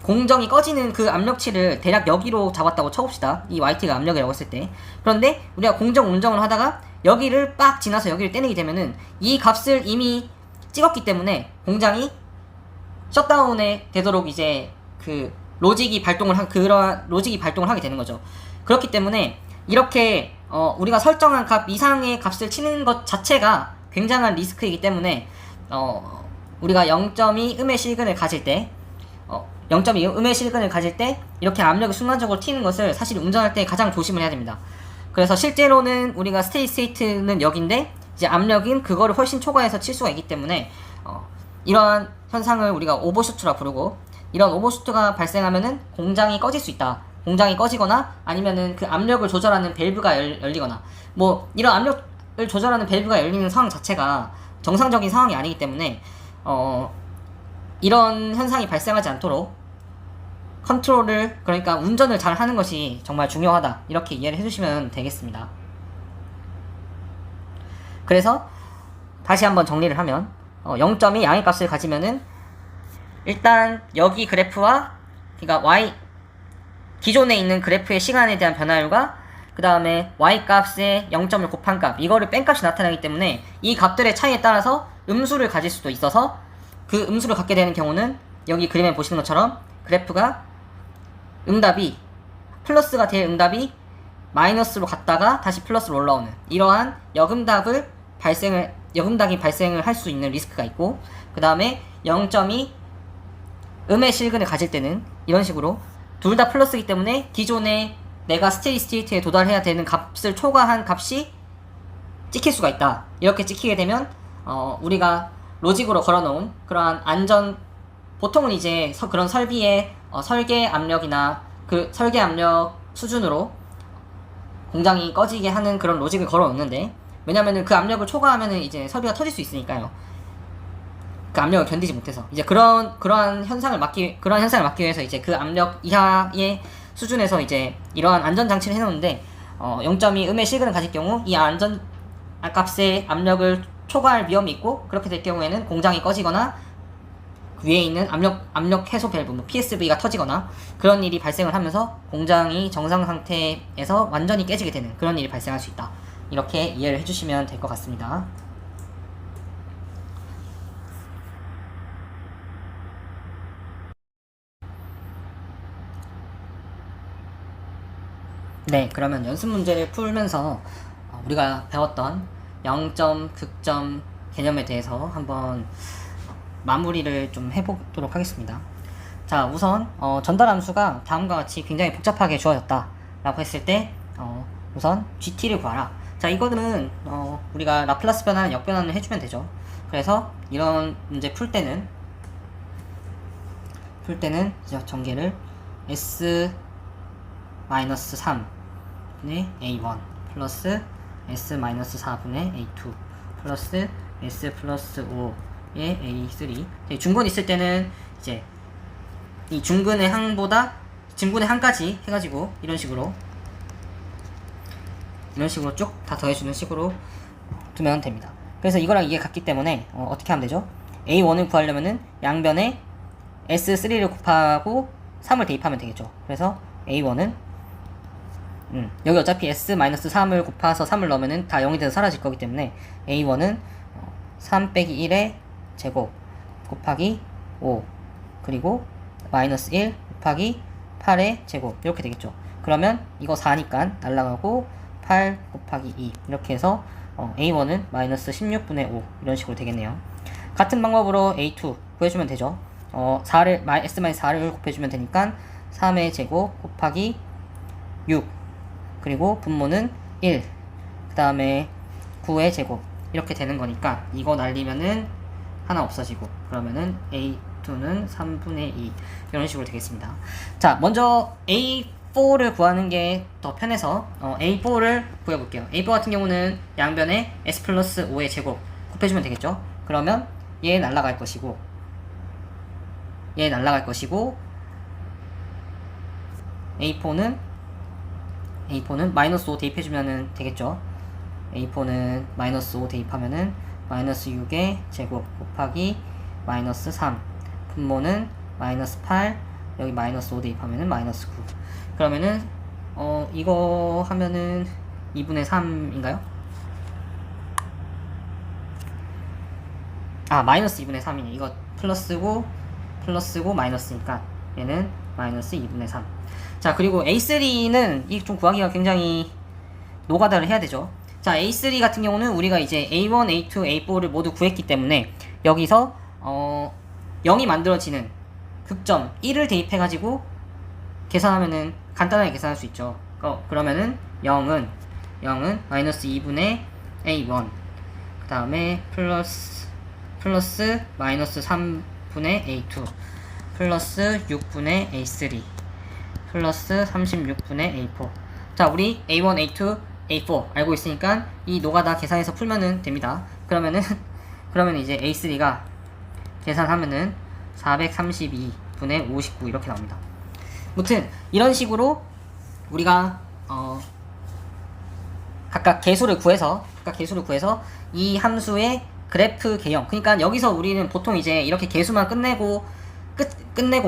공정이 꺼지는 그 압력치를 대략 여기로 잡았다고 쳐봅시다. 이 yt가 압력이라고 했을 때. 그런데 우리가 공정 운정을 하다가 여기를 빡 지나서 여기를 떼내게 되면은 이 값을 이미 찍었기 때문에 공장이 셧다운에 되도록 이제 그런 로직이 발동을 하게 되는 거죠. 그렇기 때문에 이렇게 우리가 설정한 값 이상의 값을 치는 것 자체가 굉장한 리스크이기 때문에 우리가 0.2 음의 실근을 가질 때 0.2 음의 실근을 가질 때 이렇게 압력이 순간적으로 튀는 것을 사실 운전할 때 가장 조심을 해야 됩니다. 그래서 실제로는 우리가 스테디 스테이트는 여기인데 이제 압력은 그거를 훨씬 초과해서 칠 수가 있기 때문에 이러한 현상을 우리가 오버슈트라 부르고, 이런 오버슈트가 발생하면은 공장이 꺼질 수 있다. 공장이 꺼지거나 아니면은 그 압력을 조절하는 밸브가 열리거나, 뭐 이런 압력을 조절하는 밸브가 열리는 상황 자체가 정상적인 상황이 아니기 때문에 이런 현상이 발생하지 않도록 컨트롤을, 그러니까 운전을 잘 하는 것이 정말 중요하다, 이렇게 이해를 해주시면 되겠습니다. 그래서 다시 한번 정리를 하면 0점이 양의 값을 가지면은 일단 여기 그래프와, 그러니까 기존에 있는 그래프의 시간에 대한 변화율과 그 다음에 y값에 0점을 곱한 값, 이거를 뺀 값이 나타나기 때문에 이 값들의 차이에 따라서 음수를 가질 수도 있어서, 그 음수를 갖게 되는 경우는 여기 그림에 보시는 것처럼 그래프가 응답이 플러스가 될 응답이 마이너스로 갔다가 다시 플러스로 올라오는 이러한 역응답이 발생을 할 수 있는 리스크가 있고, 그 다음에 0점이 음의 실근을 가질 때는 이런 식으로 둘 다 플러스이기 때문에 기존에 내가 스테디 스테이트에 도달해야 되는 값을 초과한 값이 찍힐 수가 있다. 이렇게 찍히게 되면 우리가 로직으로 걸어놓은 그러한 보통은 이제 그런 설비의 설계 압력이나 그 설계 압력 수준으로 공장이 꺼지게 하는 그런 로직을 걸어놓는데, 왜냐면은 그 압력을 초과하면은 이제 설비가 터질 수 있으니까요. 그 압력을 견디지 못해서 이제 그러한 현상을 막기 위해서 이제 그 압력 이하의 수준에서 이제 이러한 안전 장치를 해놓는데, 0.2 음의 실근을 가질 경우 이 안전 값의 압력을 초과할 위험이 있고, 그렇게 될 경우에는 공장이 꺼지거나 그 위에 있는 압력 해소 밸브 PSV가 터지거나 그런 일이 발생을 하면서 공장이 정상 상태에서 완전히 깨지게 되는 그런 일이 발생할 수 있다. 이렇게 이해를 해주시면 될 것 같습니다. 네, 그러면 연습 문제를 풀면서 우리가 배웠던 0점, 극점 개념에 대해서 한번 마무리를 좀 해보도록 하겠습니다. 자, 우선 전달 함수가 다음과 같이 굉장히 복잡하게 주어졌다 라고 했을 때 우선 GT를 구하라. 자, 이거는 우리가 라플라스 변화는 역변환을 해주면 되죠. 그래서 이런 문제 풀 때는 전개를 S-3분의 A1 플러스 S-4분의 A2 플러스 S 플러스 5의 A3. 중근 있을 때는 이제 이 중근의 항보다 진분의 항까지 해가지고 이런 식으로 쭉 다 더해주는 식으로 두면 됩니다. 그래서 이거랑 이게 같기 때문에 어떻게 하면 되죠? A1을 구하려면은 양변에 S3를 곱하고 3을 대입하면 되겠죠. 그래서 A1은 여기 어차피 S-3을 곱해서 3을 넣으면은 다 0이 돼서 사라질 거기 때문에 A1은 3 빼기 1의 제곱 곱하기 5 그리고 마이너스 1 곱하기 8의 제곱 이렇게 되겠죠. 그러면 이거 4니까 날라가고 8 곱하기 2 이렇게 해서 A1은 마이너스 16분의 5 이런 식으로 되겠네요. 같은 방법으로 A2 구해주면 되죠. S-4를 곱해주면 되니까 3의 제곱 곱하기 6 그리고 분모는 1 그 다음에 9의 제곱 이렇게 되는 거니까 이거 날리면은 하나 없어지고, 그러면은 A2는 3분의 2 이런 식으로 되겠습니다. 자, 먼저 A4를 구하는 게 더 편해서 A4를 구해볼게요. A4 같은 경우는 양변에 S 플러스 5의 제곱 곱해주면 되겠죠. 그러면 얘 날라갈 것이고 A4는 마이너스 5 대입해주면 되겠죠. A4는 마이너스 5 대입하면은 마이너스 6의 제곱 곱하기 마이너스 3 분모는 마이너스 8 여기 마이너스 5 대입하면은 마이너스 9. 그러면은 이거 하면은 2분의 3인가요? 마이너스 2분의 3이네. 이거 플러스고 마이너스니까 얘는 마이너스 2분의 3. 자, 그리고 A3는 이 좀 구하기가 굉장히 노가다를 해야 되죠. 자, A3 같은 경우는 우리가 이제 A1, A2, A4를 모두 구했기 때문에 여기서 0이 만들어지는 극점 1을 대입해가지고 계산하면은 간단하게 계산할 수 있죠. 그러면은 0은 마이너스 2분의 A1 그 다음에 플러스 마이너스 3분의 A2 플러스 6분의 A3 플러스 36분의 A4. 자, 우리 A1, A2, A4 알고 있으니까 이 노가다 계산해서 풀면은 됩니다. 그러면 이제 A3가 계산하면은 432분의 59 이렇게 나옵니다. 무튼 이런 식으로 우리가 각각 개수를 구해서 이 함수의 그래프 개형, 그러니까 여기서 우리는 보통 이제 이렇게 개수만 끝내고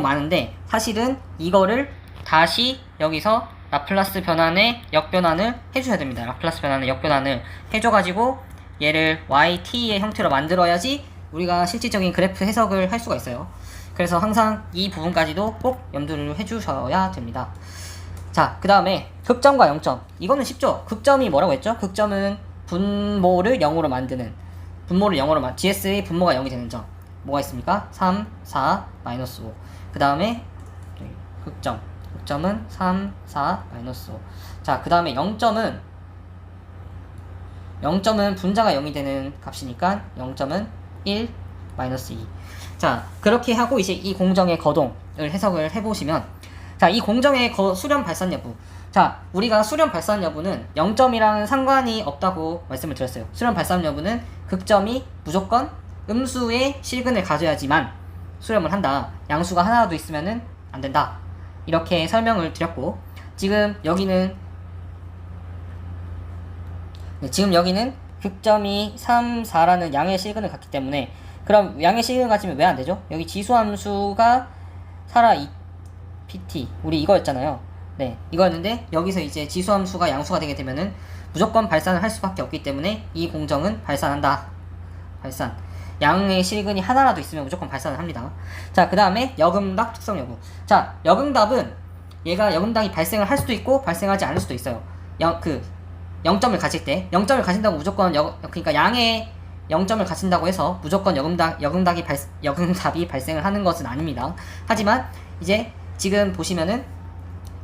마는데, 사실은 이거를 다시 여기서 라플라스 변환의 역변환을 해줘야 됩니다. 라플라스 변환의 역변환을 해줘가지고 얘를 YT의 형태로 만들어야지 우리가 실질적인 그래프 해석을 할 수가 있어요. 그래서 항상 이 부분까지도 꼭 염두를 해주셔야 됩니다. 자, 그 다음에 극점과 0점. 이거는 쉽죠? 극점이 뭐라고 했죠? 극점은 분모를 0으로 만드는, GS의 분모가 0이 되는 점. 뭐가 있습니까? 3, 4, 마이너스 5. 그 다음에 극점은 3, 4, 마이너스 5. 자, 그 다음에 0점은 0점은 분자가 0이 되는 값이니까 0점은 1 마이너스 2. 자, 그렇게 하고 이제 이 공정의 거동을 해석을 해보시면, 자, 이 공정의 수렴 발산 여부. 자, 우리가 수렴 발산 여부는 0점이랑 상관이 없다고 말씀을 드렸어요. 수렴 발산 여부는 극점이 무조건 음수의 실근을 가져야지만 수렴을 한다. 양수가 하나라도 있으면은 안 된다. 이렇게 설명을 드렸고, 지금 여기는 극점이 3, 4라는 양의 실근을 갖기 때문에, 그럼 양의 실근을 가지면 왜 안 되죠? 여기 지수함수가 살아 pt, 우리 이거였잖아요. 네, 이거였는데 여기서 이제 지수함수가 양수가 되게 되면은 무조건 발산을 할 수밖에 없기 때문에 이 공정은 발산한다. 발산. 양의 실근이 하나라도 있으면 무조건 발산을 합니다. 자, 그 다음에 역응답 특성 여부. 자, 역응답은 얘가 역응답이 발생을 할 수도 있고 발생하지 않을 수도 있어요. 0점을 가질 때, 0점을 가진다고 무조건 그러니까 양의 0점을 가진다고 해서 무조건 역응답이 발생을 하는 것은 아닙니다. 하지만 이제 지금 보시면은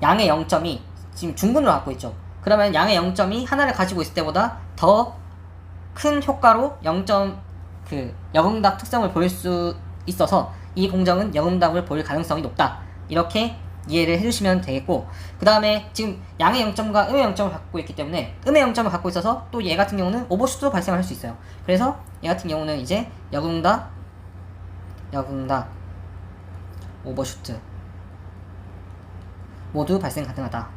양의 0점이 지금 중근으로 갖고 있죠. 그러면 양의 0점이 하나를 가지고 있을 때보다 더 큰 효과로 역응답 특성을 보일 수 있어서 이 공정은 역응답을 보일 가능성이 높다. 이렇게 이해를 해주시면 되겠고, 그 다음에 지금 양의 0점과 음의 0점을 갖고 있기 때문에 음의 0점을 갖고 있어서 또 얘 같은 경우는 오버슈트도 발생할 수 있어요. 그래서 얘 같은 경우는 이제 역응답, 오버슈트 모두 발생 가능하다.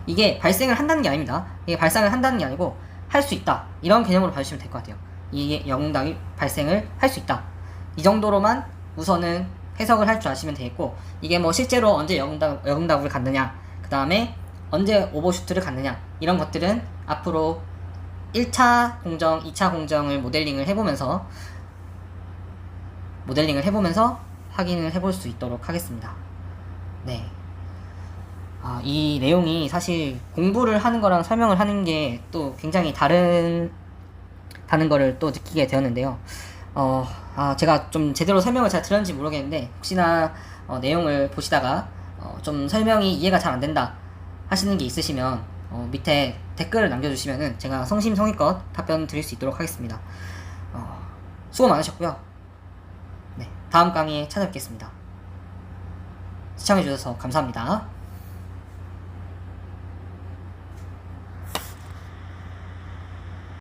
이게 발생을 한다는 게 아닙니다. 이게 발생을 한다는 게 아니고 할 수 있다. 이런 개념으로 봐주시면 될 것 같아요. 이게 역응답이 발생을 할 수 있다. 이 정도로만 우선은 해석을 할 줄 아시면 되겠고, 이게 뭐 실제로 언제 역응답을 갖느냐, 그 다음에 언제 오버슈트를 갖느냐, 이런 것들은 앞으로 1차 공정, 2차 공정을 모델링을 해보면서 확인을 해볼 수 있도록 하겠습니다. 네. 이 내용이 사실 공부를 하는 거랑 설명을 하는 게 또 굉장히 다른 거를 또 느끼게 되었는데요. 제가 좀 제대로 설명을 잘 들었는지 모르겠는데, 혹시나 내용을 보시다가 좀 설명이 이해가 잘 안 된다 하시는 게 있으시면 밑에 댓글을 남겨주시면은 제가 성심성의껏 답변 드릴 수 있도록 하겠습니다. 수고 많으셨고요. 네, 다음 강의에 찾아뵙겠습니다. 시청해주셔서 감사합니다.